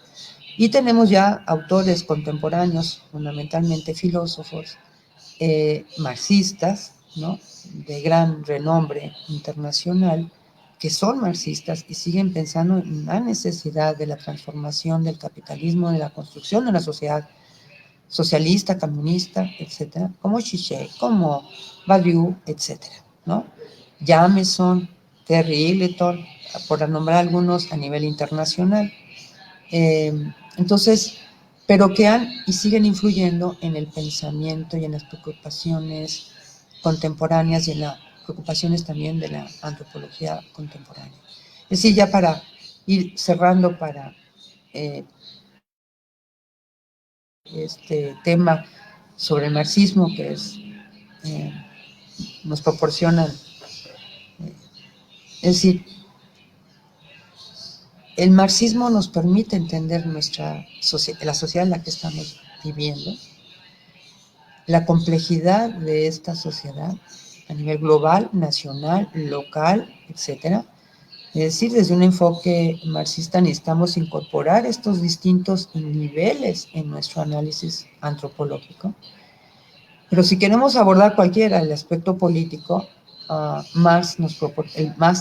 S3: Y tenemos ya autores contemporáneos, fundamentalmente filósofos, marxistas, ¿no? De gran renombre internacional, que son marxistas y siguen pensando en la necesidad de la transformación del capitalismo, de la construcción de una sociedad socialista, comunista, etcétera, como Zizek, como Badiou, etcétera, ¿no? Jameson, Terry Eagleton, por nombrar algunos a nivel internacional. Entonces, pero que han y siguen influyendo en el pensamiento y en las preocupaciones contemporáneas y en las preocupaciones también de la antropología contemporánea. Es decir, ya para ir cerrando para este tema sobre el marxismo, que nos proporcionan, es decir, el marxismo nos permite entender la sociedad en la que estamos viviendo, la complejidad de esta sociedad a nivel global, nacional, local, etcétera. Es decir, desde un enfoque marxista necesitamos incorporar estos distintos niveles en nuestro análisis antropológico. Pero si queremos abordar cualquiera el aspecto político, Marx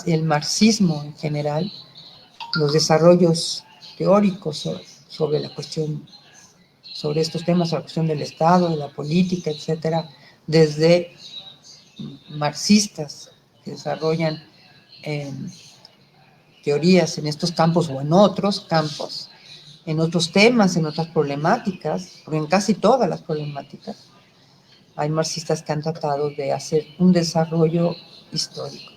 S3: el marxismo en general, los desarrollos teóricos sobre la cuestión, sobre estos temas, la cuestión del Estado, de la política, etcétera, desde marxistas que desarrollan teorías en estos campos o en otros campos, en otros temas, en otras problemáticas, porque en casi todas las problemáticas hay marxistas que han tratado de hacer un desarrollo histórico,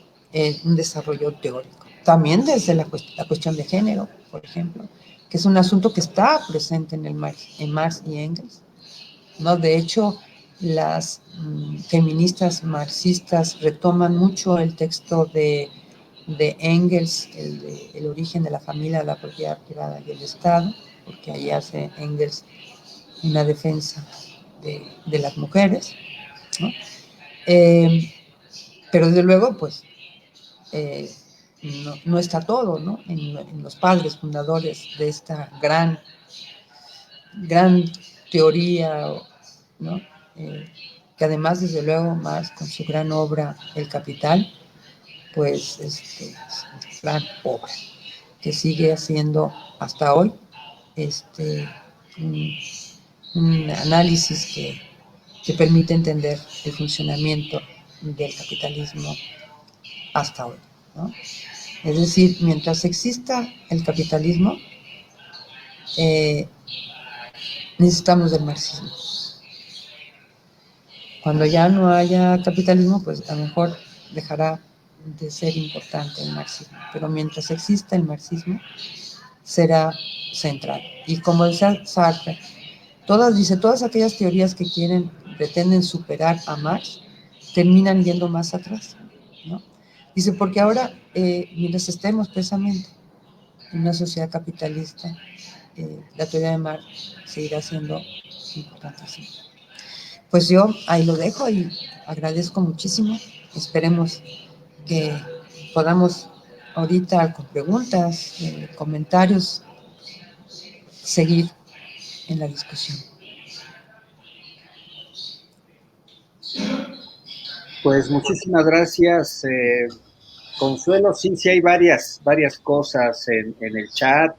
S3: un desarrollo teórico. También desde la cuestión de género, por ejemplo, que es un asunto que está presente en Marx y Engels, ¿no? De hecho, las feministas marxistas retoman mucho el texto de Engels, el origen de la familia, la propiedad privada y el Estado, porque ahí hace Engels una defensa de las mujeres, ¿no? Pero desde luego, pues, no está todo, ¿no? En los padres fundadores de esta gran teoría, ¿no? Que además, desde luego, Marx, con su gran obra, El Capital, pues, es gran obra, que sigue haciendo hasta hoy un análisis que permite entender el funcionamiento del capitalismo hasta hoy, ¿no? Es decir, mientras exista el capitalismo, necesitamos del marxismo. Cuando ya no haya capitalismo, pues a lo mejor dejará de ser importante el marxismo, pero mientras exista el marxismo, será central. Y como decía Sartre, todas aquellas teorías que pretenden superar a Marx, terminan yendo más atrás, ¿no? Dice, porque ahora, mientras estemos precisamente en una sociedad capitalista, la teoría de Marx seguirá siendo importantísima. Pues yo ahí lo dejo y agradezco muchísimo. Esperemos que podamos ahorita con preguntas, comentarios, seguir en la discusión.
S1: Pues muchísimas gracias, Consuelo. Sí, sí hay varias cosas en el chat,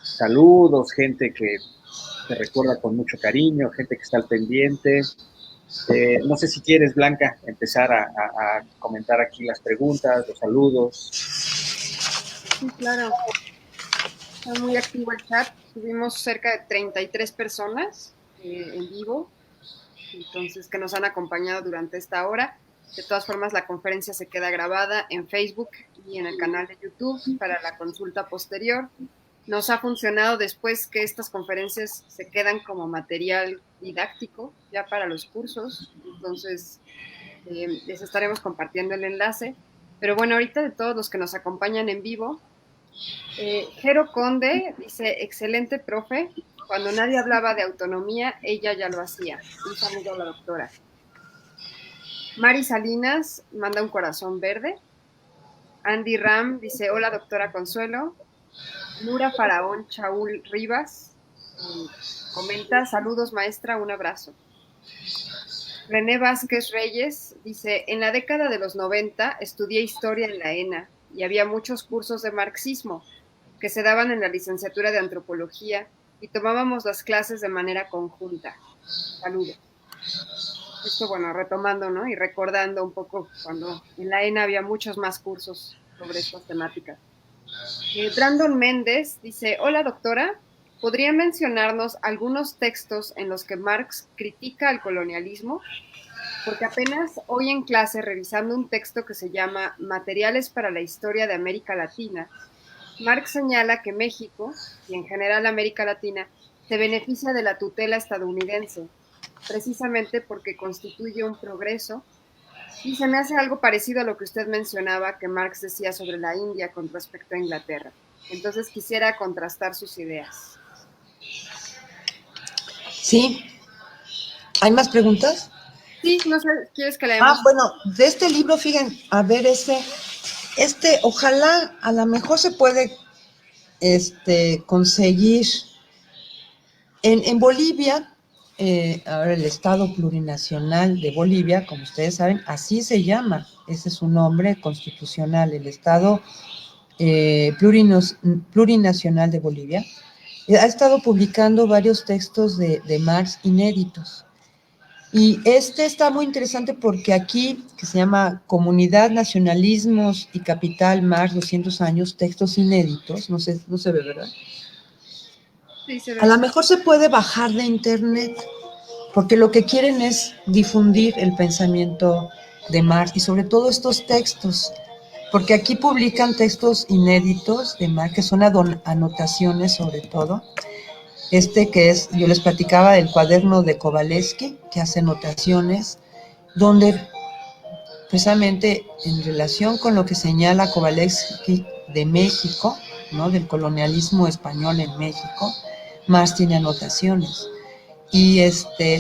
S1: saludos, gente que te recuerda con mucho cariño, gente que está al pendiente. No sé si quieres, Blanca, empezar a comentar aquí las preguntas, los saludos.
S2: Sí, claro. Está muy activo el chat. Tuvimos cerca de 33 personas en vivo, entonces, que nos han acompañado durante esta hora. De todas formas, la conferencia se queda grabada en Facebook y en el canal de YouTube para la consulta posterior. Nos ha funcionado después que estas conferencias se quedan como material didáctico ya para los cursos, entonces les estaremos compartiendo el enlace. Pero bueno, ahorita de todos los que nos acompañan en vivo, Jero Conde dice, excelente profe, cuando nadie hablaba de autonomía, ella ya lo hacía. Un saludo a la doctora. Mari Salinas manda un corazón verde. Andy Ram dice, hola doctora Consuelo. Nura Faraón Chaul Rivas comenta, saludos maestra, un abrazo. René Vázquez Reyes dice, en la década de los 90 estudié historia en la ENA y había muchos cursos de marxismo que se daban en la licenciatura de antropología y tomábamos las clases de manera conjunta. Saludos. Esto, bueno, retomando, ¿no? Y recordando un poco cuando en la ENA había muchos más cursos sobre estas temáticas. Brandon Méndez dice, hola doctora, ¿podría mencionarnos algunos textos en los que Marx critica al colonialismo? Porque apenas hoy en clase, revisando un texto que se llama Materiales para la Historia de América Latina, Marx señala que México, y en general América Latina, se beneficia de la tutela estadounidense, precisamente porque constituye un progreso. Y se me hace algo parecido a lo que usted mencionaba que Marx decía sobre la India con respecto a Inglaterra. Entonces quisiera contrastar sus ideas.
S3: Sí. ¿Hay más preguntas?
S2: Sí, no sé, ¿quieres que leamos?
S3: Bueno, de este libro, fíjense, a ver, ojalá, a lo mejor se puede conseguir en Bolivia. Ahora el Estado Plurinacional de Bolivia, como ustedes saben, así se llama, ese es su nombre constitucional, el Estado Plurinacional de Bolivia, ha estado publicando varios textos de Marx inéditos. Y está muy interesante porque aquí, que se llama Comunidad, Nacionalismos y Capital, Marx, 200 años, textos inéditos, no se ve, ¿verdad?
S2: Sí, se ve.
S3: A lo mejor se puede bajar de internet, porque lo que quieren es difundir el pensamiento de Marx y sobre todo estos textos, porque aquí publican textos inéditos de Marx, que son anotaciones sobre todo. Que es, yo les platicaba del cuaderno de Kowalewski, que hace anotaciones, donde precisamente en relación con lo que señala Kowalewski de México, ¿no? Del colonialismo español en México, Marx tiene anotaciones. Y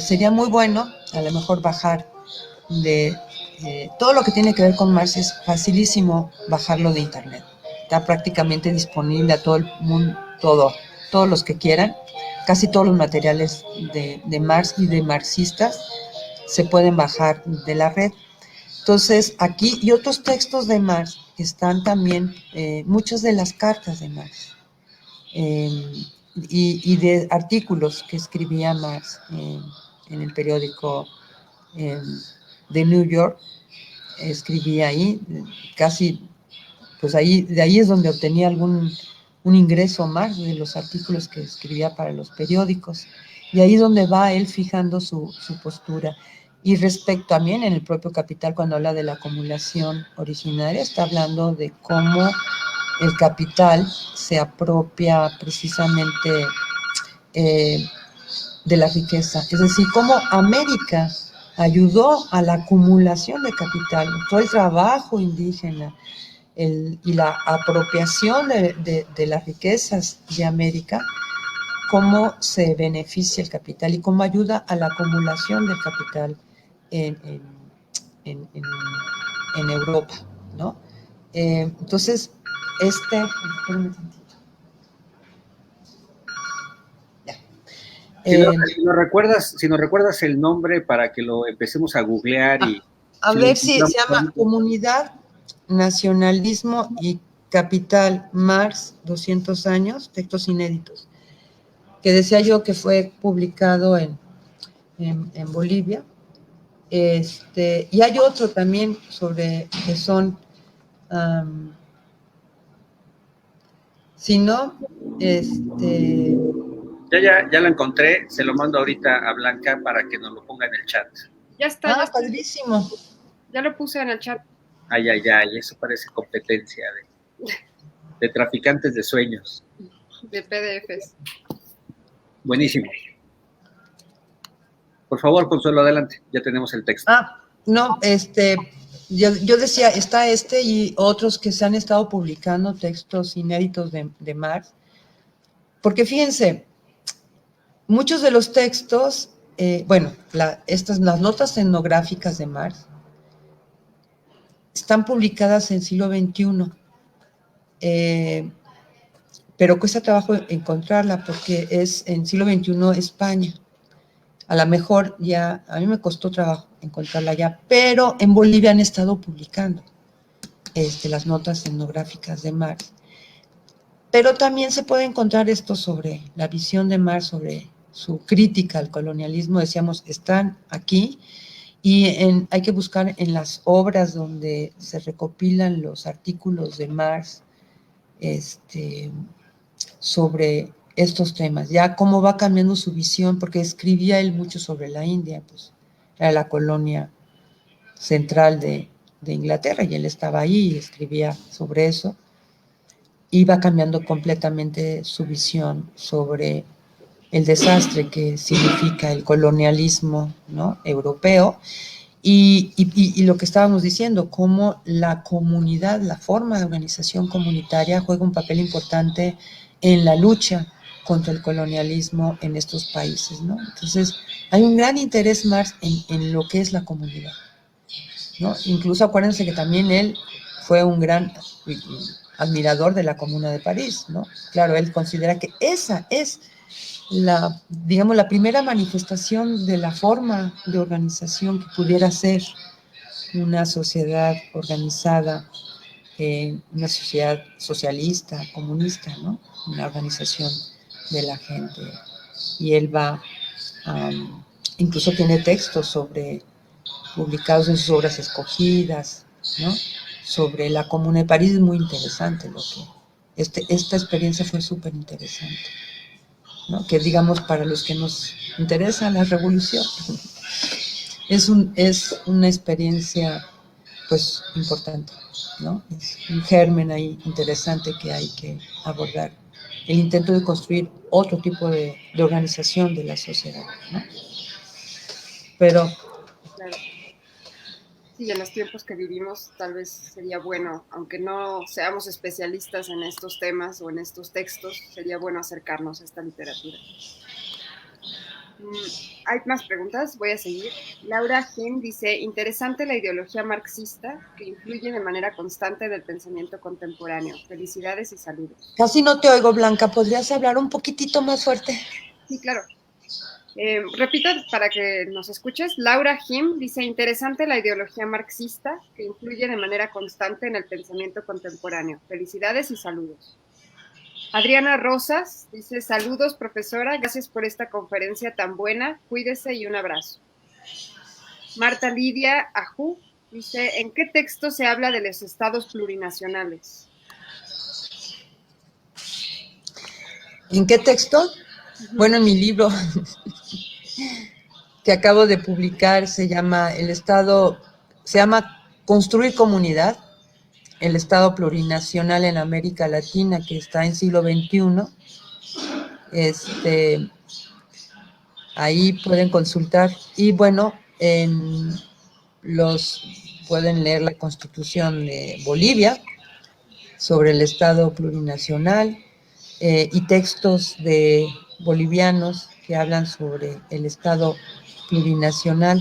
S3: sería muy bueno, a lo mejor bajar de todo lo que tiene que ver con Marx es facilísimo bajarlo de internet. Está prácticamente disponible a todo el mundo, todos los que quieran. Casi todos los materiales de Marx y de marxistas se pueden bajar de la red. Entonces, aquí y otros textos de Marx están también, muchas de las cartas de Marx y de artículos que escribía Marx en el periódico de New York, escribía ahí, casi, pues ahí, de ahí es donde obtenía un ingreso más de los artículos que escribía para los periódicos, y ahí es donde va él fijando su postura. Y respecto también en el propio Capital, cuando habla de la acumulación originaria, está hablando de cómo el capital se apropia precisamente de la riqueza, es decir, cómo América ayudó a la acumulación de capital, todo el trabajo indígena y la apropiación de las riquezas de América, cómo se beneficia el capital y cómo ayuda a la acumulación del capital en, en, en, en Europa, ¿no? Entonces,
S1: Si nos recuerdas el nombre para que lo empecemos a googlear y...
S3: A ver si se llama Comunidad, Nacionalismo y Capital, Marx, 200 años, textos inéditos, que decía yo que fue publicado en Bolivia. Y hay otro también sobre que son, si no,
S1: Ya lo encontré, se lo mando ahorita a Blanca para que nos lo ponga en el chat.
S2: Ya está, ya está.
S3: Padrísimo.
S2: Ya lo puse en el chat.
S1: Ay, eso parece competencia de traficantes de sueños.
S2: De PDFs.
S1: Buenísimo. Por favor, Consuelo, adelante, ya tenemos el texto.
S3: No, yo decía, está y otros que se han estado publicando textos inéditos de Marx, porque fíjense, muchos de los textos, las notas etnográficas de Marx están publicadas en siglo XXI, pero cuesta trabajo encontrarla porque es en siglo XXI España. A lo mejor ya, a mí me costó trabajo encontrarla ya, pero en Bolivia han estado publicando las notas etnográficas de Marx. Pero también se puede encontrar esto sobre la visión de Marx, sobre su crítica al colonialismo, decíamos, están aquí, y hay que buscar en las obras donde se recopilan los artículos de Marx sobre estos temas, ya cómo va cambiando su visión, porque escribía él mucho sobre la India, pues era la colonia central de Inglaterra, y él estaba ahí y escribía sobre eso. Iba cambiando completamente su visión sobre el desastre que significa el colonialismo, ¿no?, europeo, y lo que estábamos diciendo, cómo la comunidad, la forma de organización comunitaria juega un papel importante en la lucha contra el colonialismo en estos países, ¿no? Entonces, hay un gran interés más en lo que es la comunidad, ¿no? Incluso acuérdense que también él fue un gran admirador de la Comuna de París, ¿no? Claro, él considera que esa es la primera manifestación de la forma de organización que pudiera ser una sociedad organizada, una sociedad socialista, comunista, ¿no? Una organización de la gente. Y él va, incluso tiene textos publicados en sus obras escogidas, ¿no?, sobre la Comuna de París. Es muy interesante esta experiencia fue súper interesante, ¿no? Que digamos, para los que nos interesa la revolución, es una experiencia pues importante, ¿no? Es un germen ahí interesante que hay que abordar, el intento de construir otro tipo de organización de la sociedad, ¿no? Pero
S2: claro, sí, en los tiempos que vivimos tal vez sería bueno, aunque no seamos especialistas en estos temas o en estos textos, sería bueno acercarnos a esta literatura. Hay más preguntas, voy a seguir. Laura Jim dice, interesante la ideología marxista que influye de manera constante del pensamiento contemporáneo. Felicidades y saludos.
S3: Casi no te oigo, Blanca. ¿Podrías hablar un poquitito más fuerte?
S2: Sí, claro. Repito para que nos escuches. Laura Jim dice, interesante la ideología marxista que influye de manera constante en el pensamiento contemporáneo. Felicidades y saludos. Adriana Rosas dice, saludos profesora, gracias por esta conferencia tan buena, cuídese y un abrazo. Marta Lidia Ajú dice, ¿en qué texto se habla de los estados plurinacionales?
S3: ¿En qué texto? Bueno, en mi libro que acabo de publicar se llama Construir Comunidad, el Estado Plurinacional en América Latina, que está en siglo XXI. Ahí pueden consultar. Y bueno, pueden leer la Constitución de Bolivia sobre el Estado plurinacional y textos de bolivianos que hablan sobre el Estado plurinacional.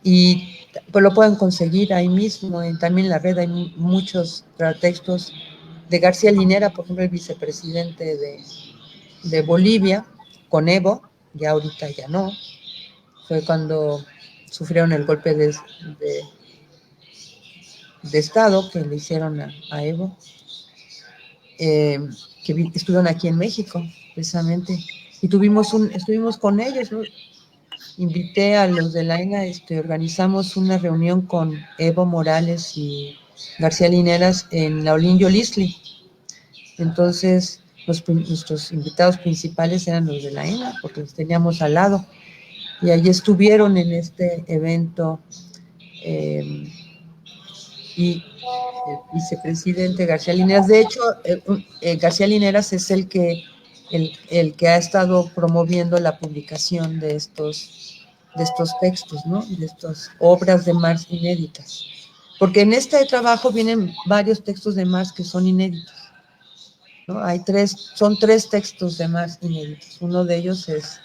S3: Y pues lo pueden conseguir ahí mismo, también en la red hay muchos textos de García Linera, por ejemplo, el vicepresidente de Bolivia, con Evo, ya ahorita ya no, fue cuando sufrieron el golpe de Estado que le hicieron a Evo, que estuvieron aquí en México, precisamente, y estuvimos con ellos, ¿no? Invité a los de la ENA, organizamos una reunión con Evo Morales y García Lineras en la Olin Yolisli. Entonces, nuestros invitados principales eran los de la ENA, porque los teníamos al lado. Y allí estuvieron en este evento y el vicepresidente García Lineras. De hecho, García Lineras es el que ha estado promoviendo la publicación de estos textos, ¿no? De estas obras de Marx inéditas. Porque en este trabajo vienen varios textos de Marx que son inéditos, ¿no? Son tres textos de Marx inéditos. Uno de ellos es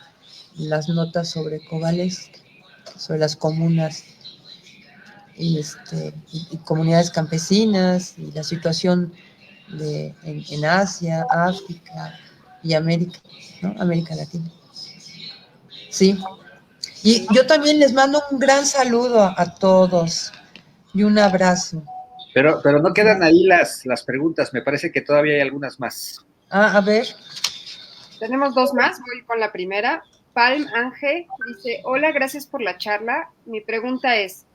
S3: las notas sobre Kovalevsky, sobre las comunas y comunidades campesinas y la situación en Asia, África y América, ¿no? América Latina. Sí. Y yo también les mando un gran saludo a todos y un abrazo.
S1: Pero no quedan ahí las preguntas, me parece que todavía hay algunas más.
S3: A ver.
S2: Tenemos dos más, voy con la primera. Palm Ángel dice, hola, gracias por la charla. Mi pregunta es,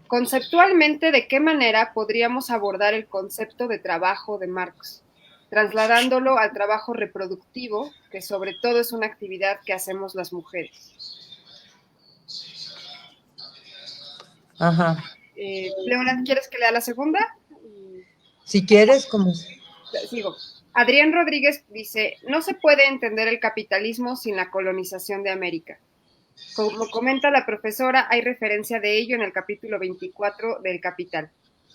S2: conceptualmente, ¿de qué manera podríamos abordar el concepto de trabajo de Marx, trasladándolo al trabajo reproductivo, que sobre todo es una actividad que hacemos las mujeres?
S3: Ajá.
S2: Leonard, ¿quieres que lea la segunda?
S3: Si quieres, como...
S2: Sigo. Adrián Rodríguez dice, no se puede entender el capitalismo sin la colonización de América. Como comenta la profesora, hay referencia de ello en el capítulo 24 del Capital.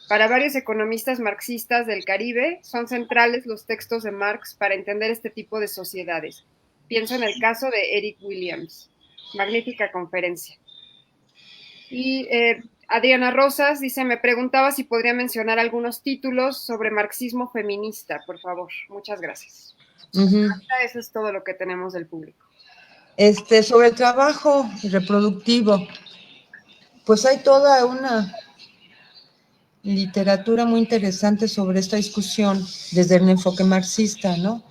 S2: Para varios economistas marxistas del Caribe, son centrales los textos de Marx para entender este tipo de sociedades. Pienso en el caso de Eric Williams. Magnífica conferencia. Y Adriana Rosas dice, me preguntaba si podría mencionar algunos títulos sobre marxismo feminista, por favor. Muchas gracias. Eso es todo lo que tenemos del público.
S3: Sobre el trabajo reproductivo, pues hay toda una literatura muy interesante sobre esta discusión desde el enfoque marxista, ¿no?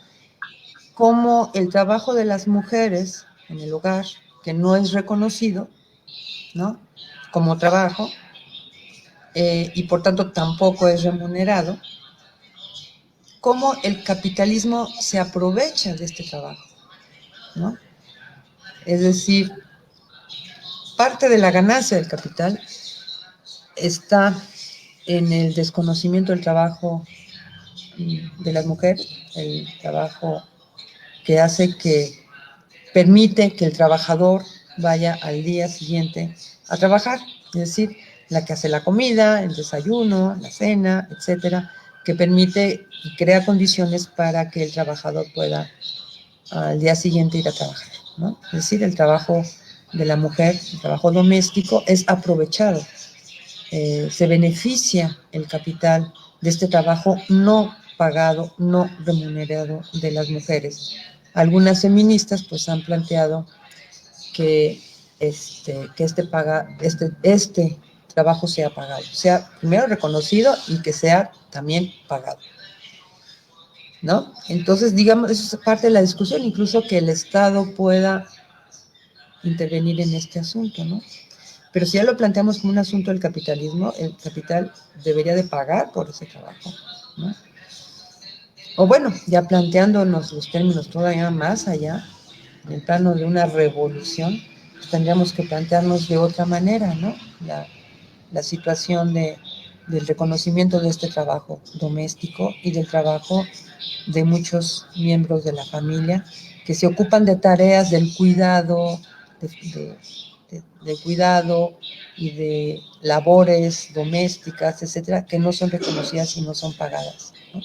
S3: Cómo el trabajo de las mujeres en el hogar, que no es reconocido, ¿no? Como trabajo, y por tanto tampoco es remunerado, cómo el capitalismo se aprovecha de este trabajo, ¿no? Es decir, parte de la ganancia del capital está en el desconocimiento del trabajo de las mujeres, el trabajo que permite que el trabajador vaya al día siguiente a trabajar, es decir, la que hace la comida, el desayuno, la cena, etcétera, que permite y crea condiciones para que el trabajador pueda al día siguiente ir a trabajar, ¿no? Es decir, el trabajo de la mujer, el trabajo doméstico, es aprovechado. Se beneficia el capital de este trabajo no pagado, no remunerado de las mujeres. Algunas feministas pues han planteado que este trabajo sea pagado, sea primero reconocido y que sea también pagado, ¿no? Entonces, digamos, eso es parte de la discusión, incluso que el Estado pueda intervenir en este asunto, ¿no? Pero si ya lo planteamos como un asunto del capitalismo, el capital debería de pagar por ese trabajo, ¿no? O bueno, ya planteándonos los términos todavía más allá, en el plano de una revolución, pues tendríamos que plantearnos de otra manera, ¿no? La situación del reconocimiento de este trabajo doméstico y del trabajo de muchos miembros de la familia que se ocupan de tareas del cuidado, de cuidado y de labores domésticas, etcétera, que no son reconocidas y no son pagadas, ¿no?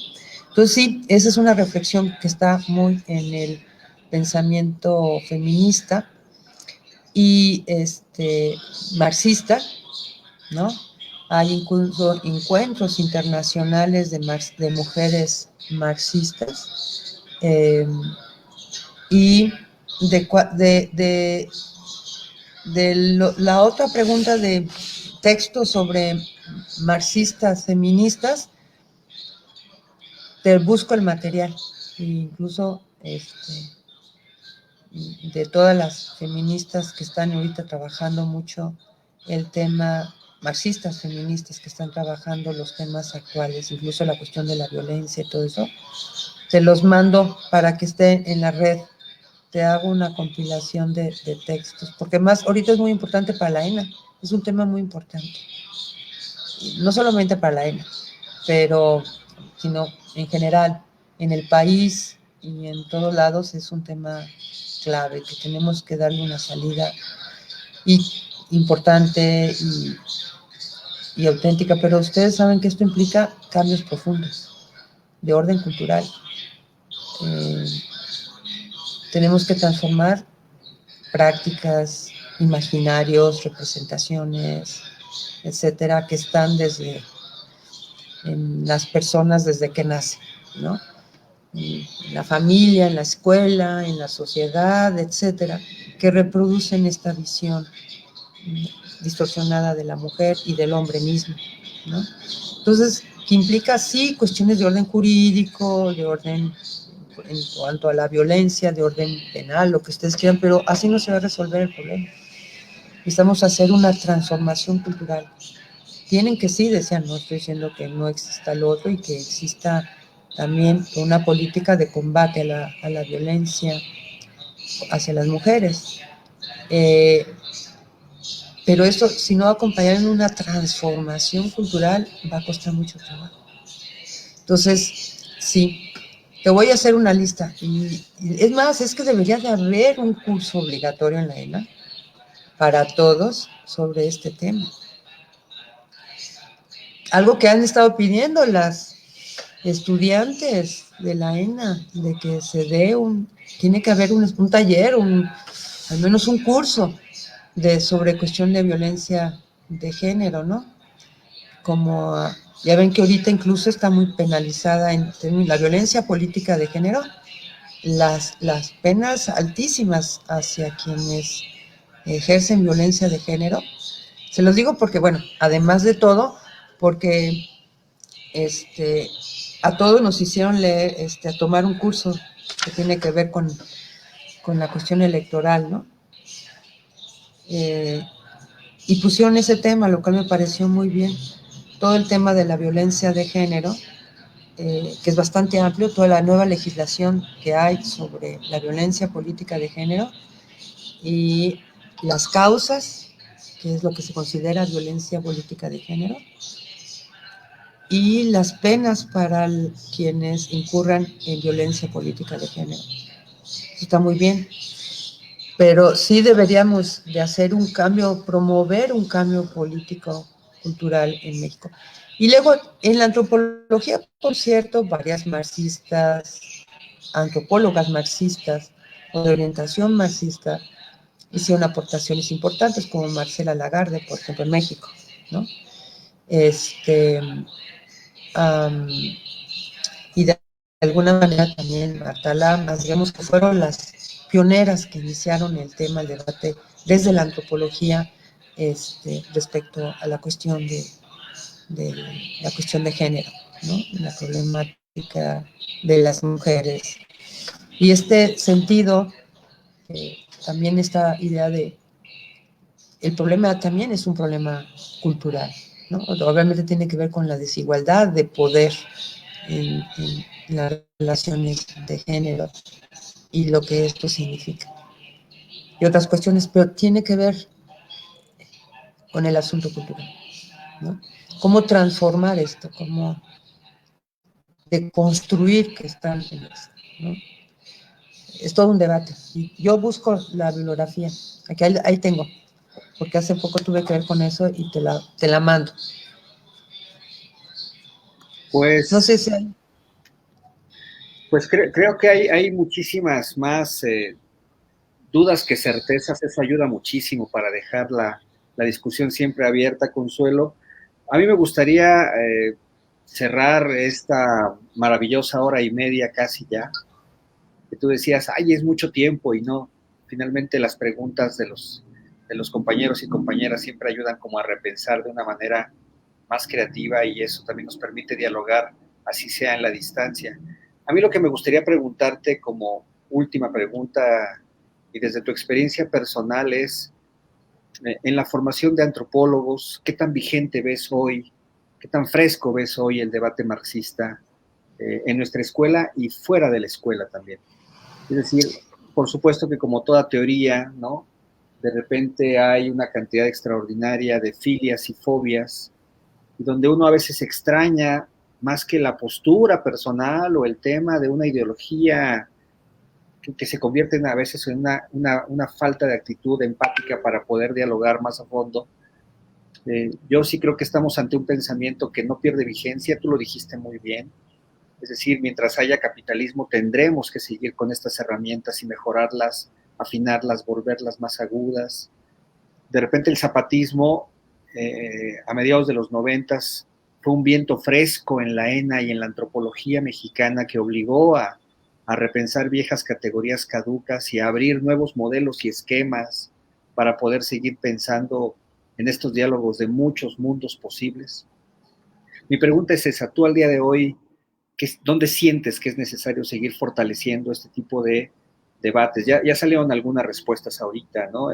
S3: Entonces sí, esa es una reflexión que está muy en el pensamiento feminista y marxista, ¿no? Hay incluso encuentros internacionales de mujeres marxistas, y la otra pregunta de textos sobre marxistas feministas, te busco el material, incluso de todas las feministas que están ahorita trabajando mucho el tema, marxistas feministas que están trabajando los temas actuales, incluso la cuestión de la violencia y todo eso, te los mando para que estén en la red. Te hago una compilación de textos, porque más ahorita es muy importante para la ENA, es un tema muy importante, no solamente para la ENA, pero sino en general, en el país y en todos lados es un tema clave, que tenemos que darle una salida importante y auténtica, pero ustedes saben que esto implica cambios profundos de orden cultural. Tenemos que transformar prácticas, imaginarios, representaciones, etcétera, que están en las personas desde que nacen, ¿no? En la familia, en la escuela, en la sociedad, etcétera, que reproducen esta visión distorsionada de la mujer y del hombre mismo, ¿no? Entonces, que implica, sí, cuestiones de orden jurídico, de orden en cuanto a la violencia, de orden penal, lo que ustedes quieran, pero así no se va a resolver el problema. Necesitamos hacer una transformación cultural. Tienen que, sí, decían, no estoy diciendo que no exista el otro y que exista también una política de combate a la violencia hacia las mujeres. Pero esto, si no va a acompañar en una transformación cultural, va a costar mucho trabajo. Entonces, sí, te voy a hacer una lista. Y es más, es que debería de haber un curso obligatorio en la ENA para todos sobre este tema. Algo que han estado pidiendo las estudiantes de la ENA, de que se dé tiene que haber un taller, al menos un curso sobre cuestión de violencia de género, ¿no? Como ya ven que ahorita incluso está muy penalizada en la violencia política de género, las penas altísimas hacia quienes ejercen violencia de género. Se los digo porque, bueno, además de todo, porque a todos nos hicieron leer, a tomar un curso que tiene que ver con la cuestión electoral, ¿no? Y pusieron ese tema, lo cual me pareció muy bien. Todo el tema de la violencia de género, que es bastante amplio, toda la nueva legislación que hay sobre la violencia política de género y las causas, que es lo que se considera violencia política de género, y las penas para quienes incurran en violencia política de género. Eso está muy bien, pero sí deberíamos de hacer un cambio, promover un cambio político, cultural en México. Y luego, en la antropología, por cierto, varias marxistas, antropólogas marxistas, o de orientación marxista hicieron aportaciones importantes, como Marcela Lagarde, por ejemplo, en México, ¿no? Y de alguna manera también Marta Lamas, digamos que fueron las pioneras que iniciaron el tema, el debate desde la antropología respecto a la cuestión la cuestión de género, ¿no? La problemática de las mujeres. Y este sentido, también esta idea de el problema también es un problema cultural, ¿no? Obviamente tiene que ver con la desigualdad de poder en las relaciones de género y lo que esto significa. Y otras cuestiones, pero tiene que ver con el asunto cultural, ¿no? Cómo transformar esto, cómo deconstruir que están en esto, ¿no? Es todo un debate. Y yo busco la bibliografía, aquí ahí tengo, porque hace poco tuve que ver con eso y te la mando. No sé si hay...
S1: Pues creo que hay muchísimas más dudas que certezas. Eso ayuda muchísimo para dejar la discusión siempre abierta, Consuelo. A mí me gustaría cerrar esta maravillosa hora y media casi ya, que tú decías, ay, es mucho tiempo y no. Finalmente las preguntas de los compañeros y compañeras siempre ayudan como a repensar de una manera más creativa y eso también nos permite dialogar, así sea en la distancia. A mí lo que me gustaría preguntarte como última pregunta y desde tu experiencia personal es, en la formación de antropólogos, ¿qué tan vigente ves hoy, qué tan fresco ves hoy el debate marxista en nuestra escuela y fuera de la escuela también? Es decir, por supuesto que como toda teoría, ¿no? De repente hay una cantidad extraordinaria de filias y fobias, y donde uno a veces extraña más que la postura personal o el tema de una ideología que se convierten a veces en una falta de actitud empática para poder dialogar más a fondo. Yo sí creo que estamos ante un pensamiento que no pierde vigencia, tú lo dijiste muy bien, es decir, mientras haya capitalismo tendremos que seguir con estas herramientas y mejorarlas, afinarlas, volverlas más agudas. De repente el zapatismo, a mediados de los 90, fue un viento fresco en la ENA y en la antropología mexicana que obligó a repensar viejas categorías caducas y a abrir nuevos modelos y esquemas para poder seguir pensando en estos diálogos de muchos mundos posibles. Mi pregunta es esa, tú al día de hoy, ¿dónde sientes que es necesario seguir fortaleciendo este tipo de debates? Ya salieron algunas respuestas ahorita, ¿no?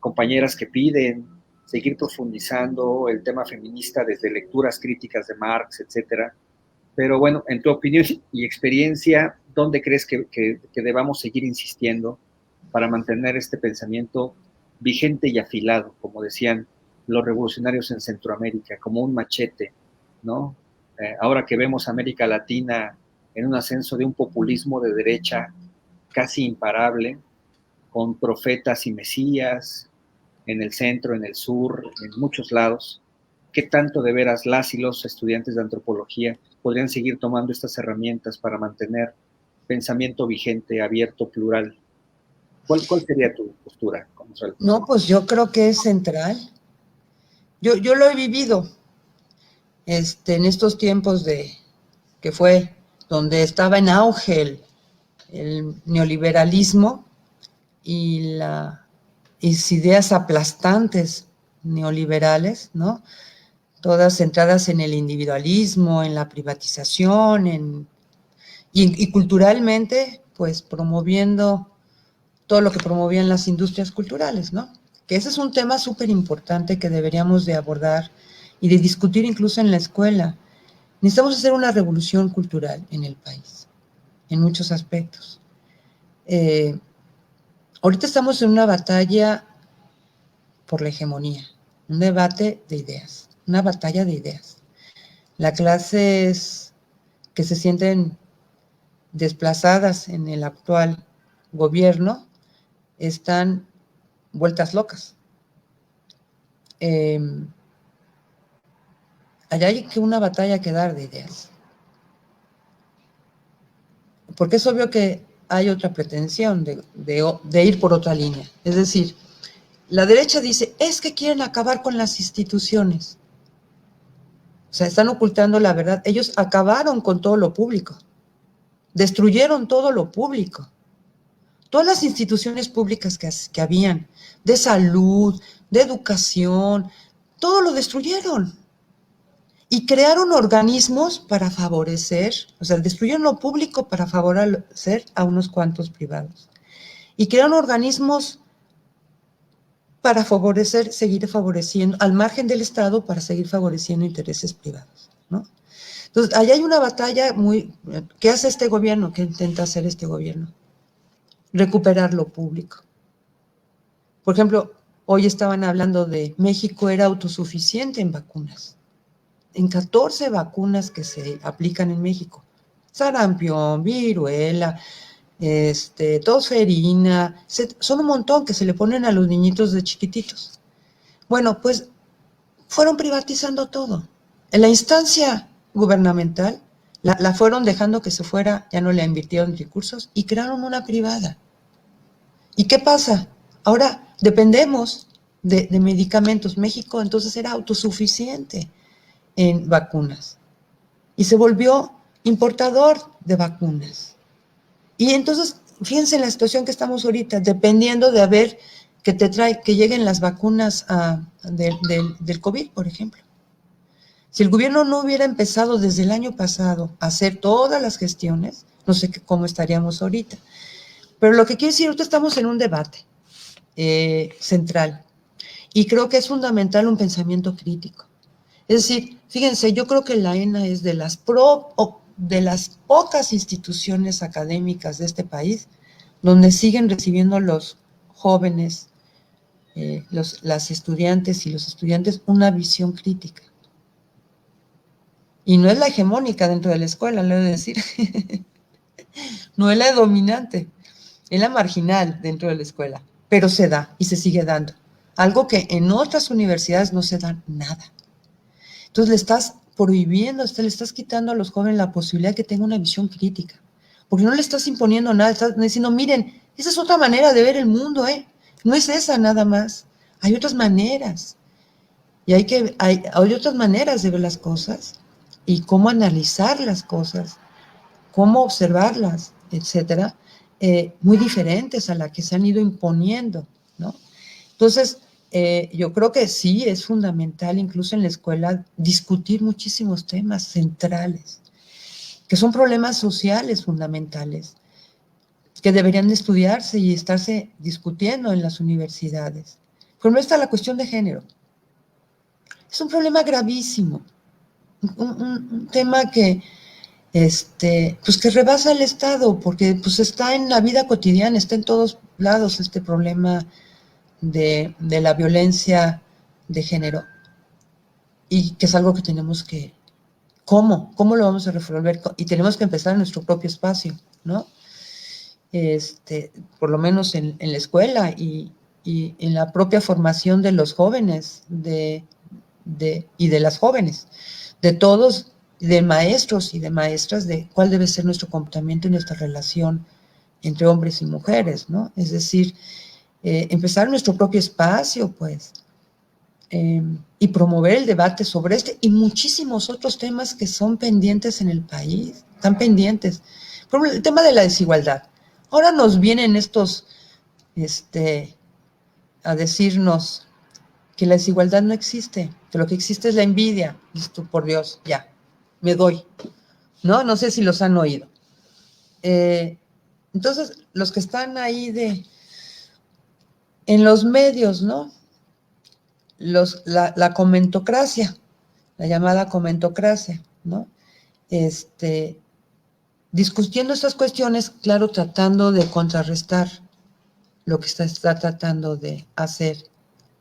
S1: Compañeras que piden seguir profundizando el tema feminista desde lecturas críticas de Marx, etcétera. Pero bueno, en tu opinión y experiencia, ¿dónde crees que debamos seguir insistiendo para mantener este pensamiento vigente y afilado, como decían los revolucionarios en Centroamérica, como un machete, ¿no? Ahora que vemos América Latina en un ascenso de un populismo de derecha casi imparable, con profetas y mesías en el centro, en el sur, en muchos lados, ¿qué tanto de veras las y los estudiantes de antropología podrían seguir tomando estas herramientas para mantener pensamiento vigente, abierto, plural? ¿Cuál sería tu postura, Consuelo?
S3: No, pues yo creo que es central. Yo lo he vivido en estos tiempos que fue donde estaba en auge el neoliberalismo y las ideas aplastantes neoliberales, ¿no? Todas centradas en el individualismo, en la privatización, y culturalmente, pues promoviendo todo lo que promovían las industrias culturales, ¿no? Que ese es un tema súper importante que deberíamos de abordar y de discutir incluso en la escuela. Necesitamos hacer una revolución cultural en el país, en muchos aspectos. Ahorita estamos en una batalla por la hegemonía, un debate de ideas, una batalla de ideas. Las clases que se sienten desplazadas en el actual gobierno están vueltas locas. Allá hay que una batalla que dar de ideas. Porque es obvio que hay otra pretensión de ir por otra línea. Es decir, la derecha dice, es que quieren acabar con las instituciones. O sea, están ocultando la verdad. Ellos acabaron con todo lo público. Destruyeron todo lo público. Todas las instituciones públicas que habían, de salud, de educación, todo lo destruyeron. Y crearon organismos para favorecer, o sea, destruyeron lo público para favorecer a unos cuantos privados. Y crearon organismos para favorecer, seguir favoreciendo, al margen del Estado, para seguir favoreciendo intereses privados, ¿no? Entonces, ahí hay una batalla ¿qué hace este gobierno? ¿Qué intenta hacer este gobierno? Recuperar lo público. Por ejemplo, hoy estaban hablando de México era autosuficiente en vacunas. En 14 vacunas que se aplican en México. Sarampión, viruela, tosferina, son un montón que se le ponen a los niñitos de chiquititos. Bueno, pues fueron privatizando todo. En la instancia gubernamental la fueron dejando que se fuera, ya no le invirtieron recursos y crearon una privada. ¿Y qué pasa? Ahora dependemos de medicamentos. México entonces era autosuficiente en vacunas y se volvió importador de vacunas. Y entonces, fíjense en la situación que estamos ahorita, dependiendo de ver que lleguen las vacunas del COVID, por ejemplo. Si el gobierno no hubiera empezado desde el año pasado a hacer todas las gestiones, no sé cómo estaríamos ahorita. Pero lo que quiero decir, ahorita estamos en un debate central y creo que es fundamental un pensamiento crítico. Es decir, fíjense, yo creo que la ENA es de las pocas instituciones académicas de este país donde siguen recibiendo los jóvenes, las estudiantes y los estudiantes una visión crítica. Y no es la hegemónica dentro de la escuela, le he de decir. No es la dominante, es la marginal dentro de la escuela, pero se da y se sigue dando. Algo que en otras universidades no se da nada. Entonces le estás prohibiendo, le estás quitando a los jóvenes la posibilidad de que tengan una visión crítica, porque no le estás imponiendo nada, estás diciendo, miren, esa es otra manera de ver el mundo, no es esa nada más, hay otras maneras, y hay otras maneras de ver las cosas, y cómo analizar las cosas, cómo observarlas, etcétera, muy diferentes a las que se han ido imponiendo, ¿no? Entonces, yo creo que sí es fundamental, incluso en la escuela, discutir muchísimos temas centrales, que son problemas sociales fundamentales, que deberían de estudiarse y estarse discutiendo en las universidades. Por ejemplo, está la cuestión de género. Es un problema gravísimo, un tema que, pues que rebasa el Estado, porque pues está en la vida cotidiana, está en todos lados este problema de la violencia de género, y que es algo que tenemos que, ¿cómo lo vamos a resolver? Y tenemos que empezar en nuestro propio espacio, ¿no? Por lo menos en la escuela y en la propia formación de los jóvenes y de las jóvenes, de todos, de maestros y de maestras, de cuál debe ser nuestro comportamiento y nuestra relación entre hombres y mujeres, ¿no? Es decir, empezar nuestro propio espacio, pues, y promover el debate sobre y muchísimos otros temas que son pendientes en el país, están pendientes. Por ejemplo, el tema de la desigualdad. Ahora nos vienen estos a decirnos que la desigualdad no existe, que lo que existe es la envidia. Listo, por Dios, ya, me doy. No sé si los han oído. Entonces, los que están ahí en los medios, ¿no? La comentocracia, la llamada comentocracia, ¿no? Discutiendo estas cuestiones, claro, tratando de contrarrestar lo que está tratando de hacer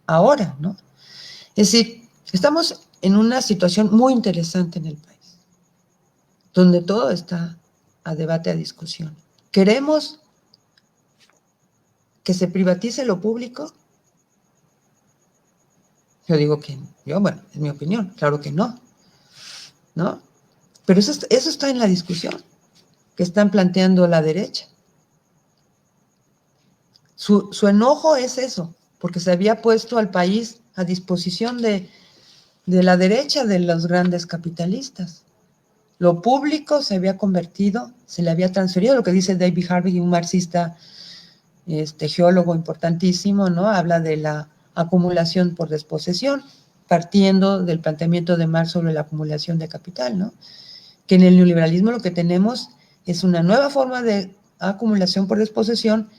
S3: ahora, ¿no? Es decir, estamos en una situación muy interesante en el país, donde todo está a debate, a discusión. ¿Queremos que se privatice lo público? Yo digo que, bueno, es mi opinión, claro que no, ¿no? Pero eso está en la discusión que están planteando la derecha. Su enojo es eso, porque se había puesto al país a disposición de la derecha, de los grandes capitalistas. Lo público se había convertido, se le había transferido, lo que dice David Harvey, un marxista, geólogo importantísimo, ¿no? Habla de la acumulación por desposesión, partiendo del planteamiento de Marx sobre la acumulación de capital, ¿no? Que en el neoliberalismo lo que tenemos es una nueva forma de acumulación por desposesión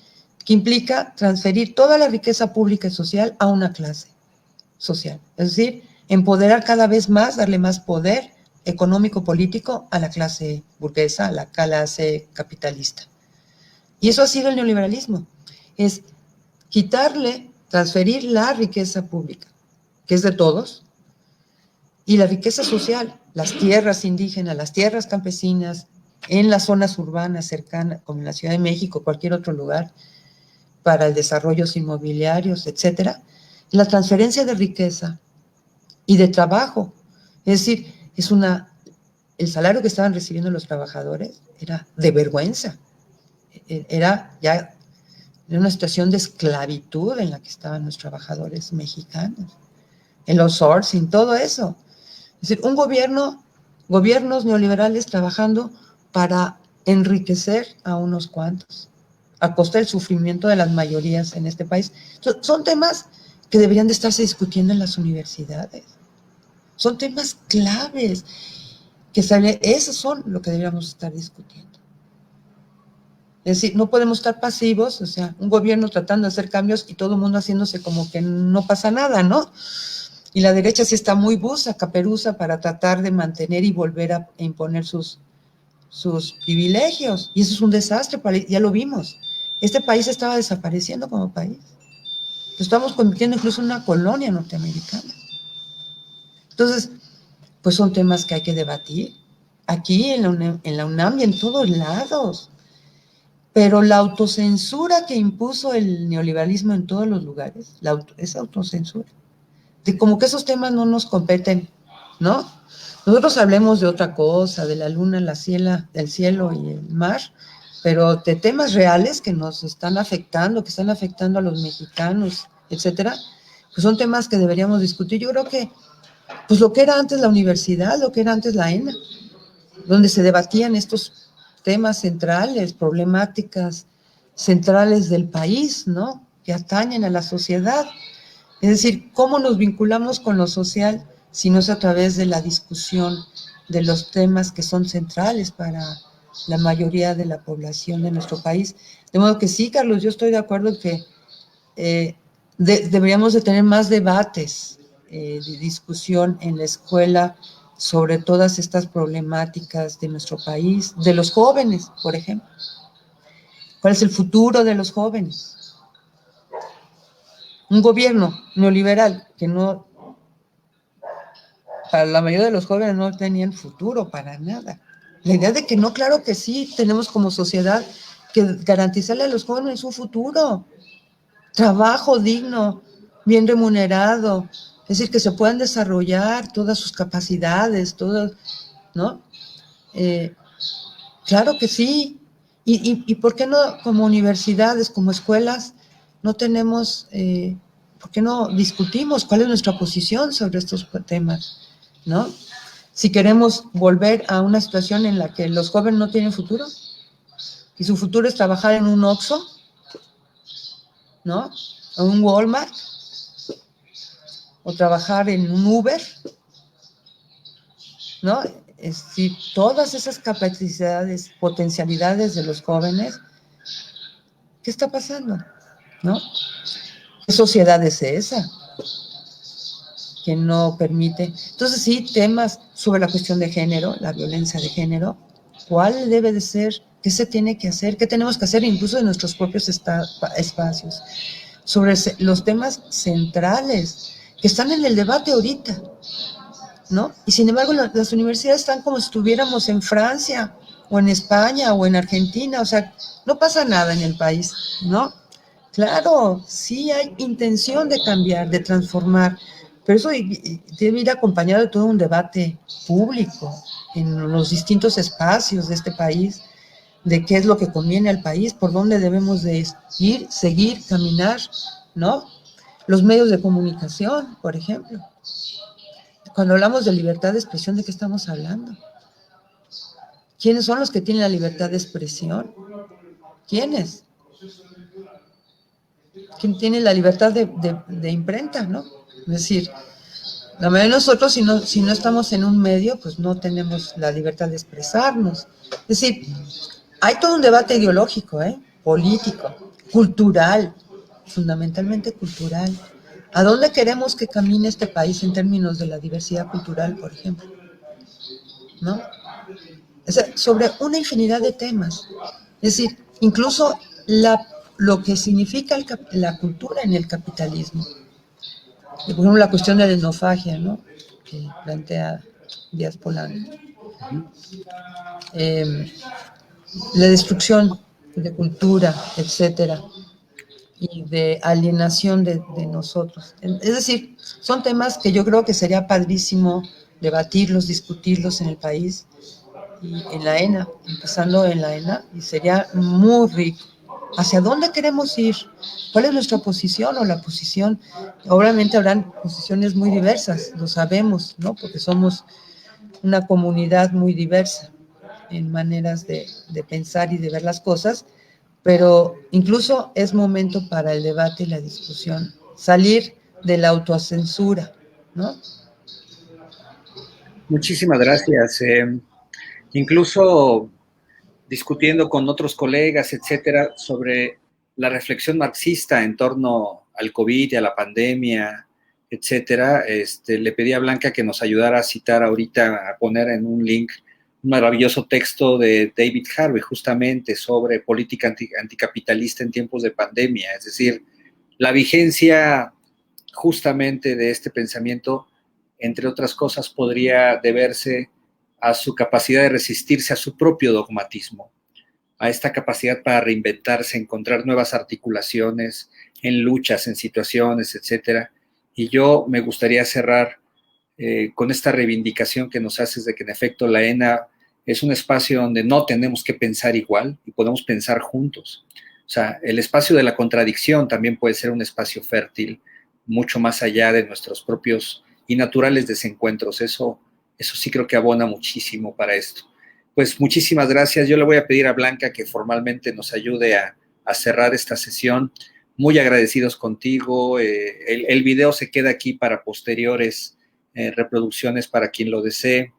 S3: que implica transferir toda la riqueza pública y social a una clase social. Es decir, empoderar cada vez más, darle más poder económico-político a la clase burguesa, a la clase capitalista. Y eso ha sido el neoliberalismo, es quitarle, transferir la riqueza pública, que es de todos, y la riqueza social, las tierras indígenas, las tierras campesinas, en las zonas urbanas cercanas, como en la Ciudad de México, cualquier otro lugar, para el desarrollo inmobiliarios, etcétera, la transferencia de riqueza y de trabajo. Es decir, el salario que estaban recibiendo los trabajadores era de vergüenza. Era ya una situación de esclavitud en la que estaban los trabajadores mexicanos, el outsourcing, todo eso. Es decir, gobiernos neoliberales trabajando para enriquecer a unos cuantos, a costa del sufrimiento de las mayorías en este país. Son temas que deberían de estarse discutiendo en las universidades. Son temas claves, esos son lo que deberíamos estar discutiendo. Es decir, no podemos estar pasivos, o sea, un gobierno tratando de hacer cambios y todo el mundo haciéndose como que no pasa nada, ¿no? Y la derecha sí está muy busa, caperuza, para tratar de mantener y volver a imponer sus privilegios. Y eso es un desastre, ya lo vimos. Este país estaba desapareciendo como país. Lo estamos convirtiendo incluso en una colonia norteamericana. Entonces, pues son temas que hay que debatir. Aquí en la UNAM y en todos lados. Pero la autocensura que impuso el neoliberalismo en todos los lugares, esa autocensura, de como que esos temas no nos competen, ¿no? Nosotros hablemos de otra cosa, de la luna, del cielo y el mar, pero de temas reales que nos están afectando, que están afectando a los mexicanos, etcétera, pues son temas que deberíamos discutir. Yo creo que, pues lo que era antes la universidad, lo que era antes la ENA, donde se debatían estos temas centrales, problemáticas centrales del país, ¿no? Que atañen a la sociedad. Es decir, ¿cómo nos vinculamos con lo social si no es a través de la discusión de los temas que son centrales para la mayoría de la población de nuestro país? De modo que sí, Carlos, yo estoy de acuerdo en que deberíamos de tener más debates de discusión en la escuela sobre todas estas problemáticas de nuestro país, de los jóvenes, por ejemplo. ¿Cuál es el futuro de los jóvenes? Un gobierno neoliberal que no, para la mayoría de los jóvenes no tenían futuro para nada. La idea de que no, claro que sí, tenemos como sociedad que garantizarle a los jóvenes un futuro, trabajo digno, bien remunerado, es decir, que se puedan desarrollar todas sus capacidades, todas, ¿no? Claro que sí. ¿Y por qué no como universidades, como escuelas, no tenemos, por qué no discutimos cuál es nuestra posición sobre estos temas, ¿no? Si queremos volver a una situación en la que los jóvenes no tienen futuro y su futuro es trabajar en un Oxxo, ¿no? O un Walmart, o trabajar en un Uber, ¿no? Es decir, todas esas capacidades, potencialidades de los jóvenes, ¿qué está pasando? ¿No? ¿Qué sociedad es esa que no permite? Entonces sí, temas sobre la cuestión de género, la violencia de género, ¿cuál debe de ser? ¿Qué se tiene que hacer? ¿Qué tenemos que hacer incluso en nuestros propios espacios? Sobre los temas centrales que están en el debate ahorita, ¿no? Y sin embargo las universidades están como si estuviéramos en Francia o en España o en Argentina, o sea, no pasa nada en el país, ¿no? Claro, sí hay intención de cambiar, de transformar, pero eso debe ir acompañado de todo un debate público en los distintos espacios de este país de qué es lo que conviene al país, por dónde debemos de ir, seguir, caminar, ¿no? Los medios de comunicación, por ejemplo. Cuando hablamos de libertad de expresión, ¿de qué estamos hablando? ¿Quiénes son los que tienen la libertad de expresión? ¿Quiénes? ¿Quién tiene la libertad de imprenta, no? Es decir, la mayoría de nosotros, si no estamos en un medio, pues no tenemos la libertad de expresarnos. Es decir, hay todo un debate ideológico, político, cultural, fundamentalmente cultural. ¿A dónde queremos que camine este país en términos de la diversidad cultural, por ejemplo? ¿No? O sea, sobre una infinidad de temas. Es decir, incluso lo que significa la cultura en el capitalismo. Y por ejemplo, la cuestión de la etnofagia, ¿no? Que plantea Díaz Polanco. La destrucción de cultura, etcétera, y de alienación de nosotros. Es decir, son temas que yo creo que sería padrísimo debatirlos, discutirlos en el país y en la ENA, empezando en la ENA, y sería muy rico. ¿Hacia dónde queremos ir? ¿Cuál es nuestra posición o la posición? Obviamente habrán posiciones muy diversas, lo sabemos, ¿no? Porque somos una comunidad muy diversa en maneras de pensar y de ver las cosas, pero incluso es momento para el debate y la discusión, salir de la autocensura, ¿no?
S1: Muchísimas gracias. Incluso discutiendo con otros colegas, etcétera, sobre la reflexión marxista en torno al COVID y a la pandemia, etcétera, le pedí a Blanca que nos ayudara a citar ahorita, a poner en un link un maravilloso texto de David Harvey, justamente sobre política anticapitalista en tiempos de pandemia, es decir, la vigencia justamente de este pensamiento, entre otras cosas, podría deberse a su capacidad de resistirse a su propio dogmatismo, a esta capacidad para reinventarse, encontrar nuevas articulaciones en luchas, en situaciones, etcétera. Y yo me gustaría cerrar con esta reivindicación que nos haces de que en efecto la ENA es un espacio donde no tenemos que pensar igual y podemos pensar juntos. O sea, el espacio de la contradicción también puede ser un espacio fértil, mucho más allá de nuestros propios y naturales desencuentros. Eso sí creo que abona muchísimo para esto. Pues muchísimas gracias. Yo le voy a pedir a Blanca que formalmente nos ayude a cerrar esta sesión. Muy agradecidos contigo. El video se queda aquí para posteriores reproducciones para quien lo desee.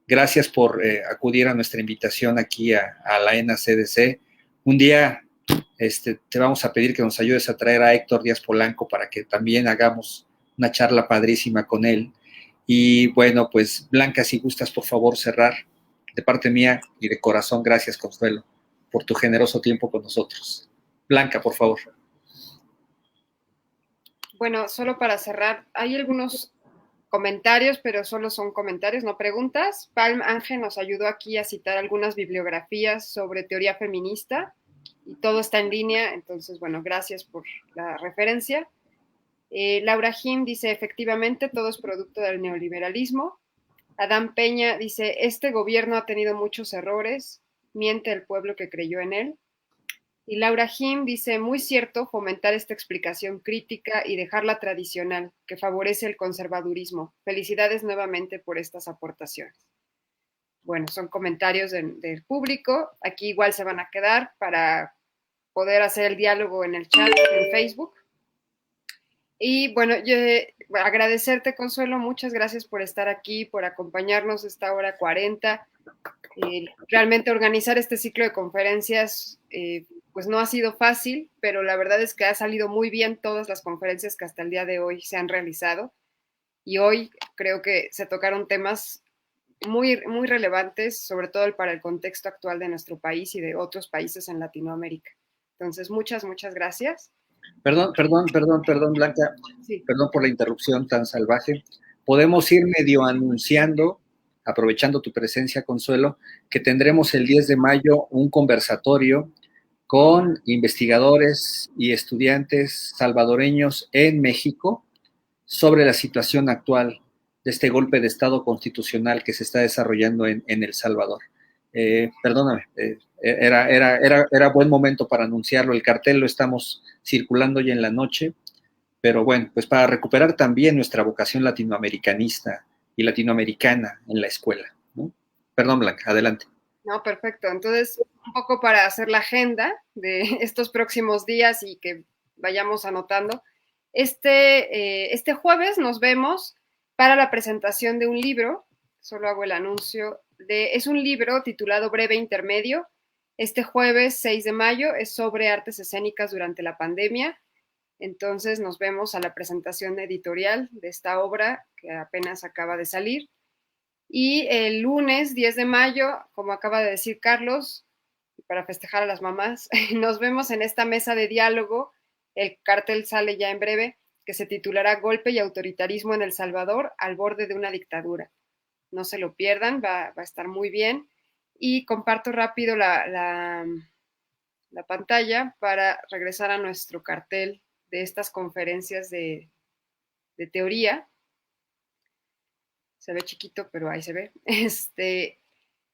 S1: Gracias por acudir a nuestra invitación aquí a la ENA-CDC. Un día te vamos a pedir que nos ayudes a traer a Héctor Díaz Polanco para que también hagamos una charla padrísima con él. Y bueno, pues Blanca, si gustas, por favor, cerrar. De parte mía y de corazón, gracias, Consuelo, por tu generoso tiempo con nosotros. Blanca, por favor.
S2: Bueno, solo para cerrar, hay algunos comentarios, pero solo son comentarios, no preguntas. Palm Ángel nos ayudó aquí a citar algunas bibliografías sobre teoría feminista y todo está en línea, entonces, bueno, gracias por la referencia. Laura Jim dice, efectivamente, todo es producto del neoliberalismo. Adán Peña dice, este gobierno ha tenido muchos errores, miente el pueblo que creyó en él. Y Laura Jim dice, muy cierto, fomentar esta explicación crítica y dejarla tradicional, que favorece el conservadurismo. Felicidades nuevamente por estas aportaciones. Bueno, son comentarios del público. Aquí igual se van a quedar para poder hacer el diálogo en el chat, en Facebook. Y bueno, yo agradecerte, Consuelo, muchas gracias por estar aquí, por acompañarnos esta hora 40. Realmente organizar este ciclo de conferencias pues no ha sido fácil, pero la verdad es que ha salido muy bien todas las conferencias que hasta el día de hoy se han realizado. Y hoy creo que se tocaron temas muy, muy relevantes, sobre todo para el contexto actual de nuestro país y de otros países en Latinoamérica. Entonces, muchas, muchas gracias.
S1: Perdón, Blanca.
S2: Sí.
S1: Perdón por la interrupción tan salvaje. Podemos ir medio anunciando, aprovechando tu presencia, Consuelo, que tendremos el 10 de mayo un conversatorio con investigadores y estudiantes salvadoreños en México sobre la situación actual de este golpe de Estado constitucional que se está desarrollando en El Salvador. Perdóname, era buen momento para anunciarlo. El cartel lo estamos circulando hoy en la noche, pero bueno, pues para recuperar también nuestra vocación latinoamericanista y latinoamericana en la escuela, ¿no? Perdón, Blanca, adelante.
S2: No, perfecto. Entonces, un poco para hacer la agenda de estos próximos días y que vayamos anotando. Este jueves nos vemos para la presentación de un libro, solo hago el anuncio, es un libro titulado Breve Intermedio. Este jueves 6 de mayo es sobre artes escénicas durante la pandemia. Entonces nos vemos a la presentación editorial de esta obra que apenas acaba de salir. Y el lunes 10 de mayo, como acaba de decir Carlos, para festejar a las mamás, nos vemos en esta mesa de diálogo. El cartel sale ya en breve, que se titulará Golpe y autoritarismo en El Salvador al borde de una dictadura. No se lo pierdan, va a estar muy bien. Y comparto rápido la pantalla para regresar a nuestro cartel de estas conferencias de teoría. Se ve chiquito, pero ahí se ve.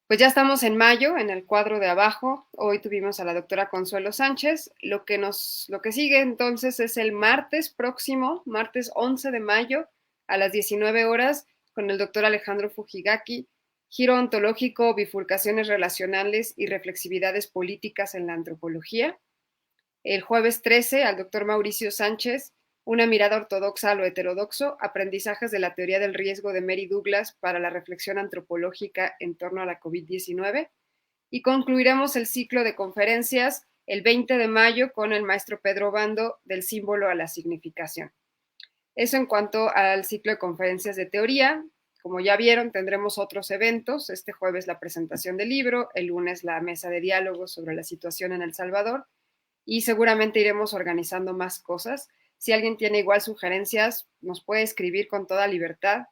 S2: Pues ya estamos en mayo, en el cuadro de abajo. Hoy tuvimos a la doctora Consuelo Sánchez. Lo que sigue entonces es el martes próximo, martes 11 de mayo, a las 19 horas, con el doctor Alejandro Fujigaki, Giro ontológico, bifurcaciones relacionales y reflexividades políticas en la antropología. El jueves 13, al doctor Mauricio Sánchez, una mirada ortodoxa a lo heterodoxo, aprendizajes de la teoría del riesgo de Mary Douglas para la reflexión antropológica en torno a la COVID-19. Y concluiremos el ciclo de conferencias el 20 de mayo con el maestro Pedro Bando, del símbolo a la significación. Eso en cuanto al ciclo de conferencias de teoría. Como ya vieron, tendremos otros eventos. Este jueves la presentación del libro, el lunes la mesa de diálogo sobre la situación en El Salvador, y seguramente iremos organizando más cosas. Si alguien tiene igual sugerencias, nos puede escribir con toda libertad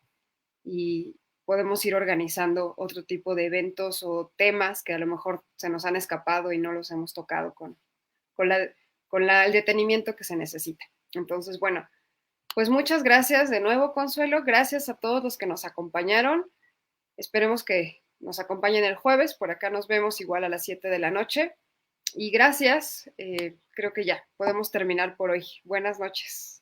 S2: y podemos ir organizando otro tipo de eventos o temas que a lo mejor se nos han escapado y no los hemos tocado con el detenimiento que se necesita. Entonces, bueno, pues muchas gracias de nuevo, Consuelo. Gracias a todos los que nos acompañaron. Esperemos que nos acompañen el jueves. Por acá nos vemos igual a las 7 de la noche. Y gracias, creo que ya podemos terminar por hoy. Buenas noches.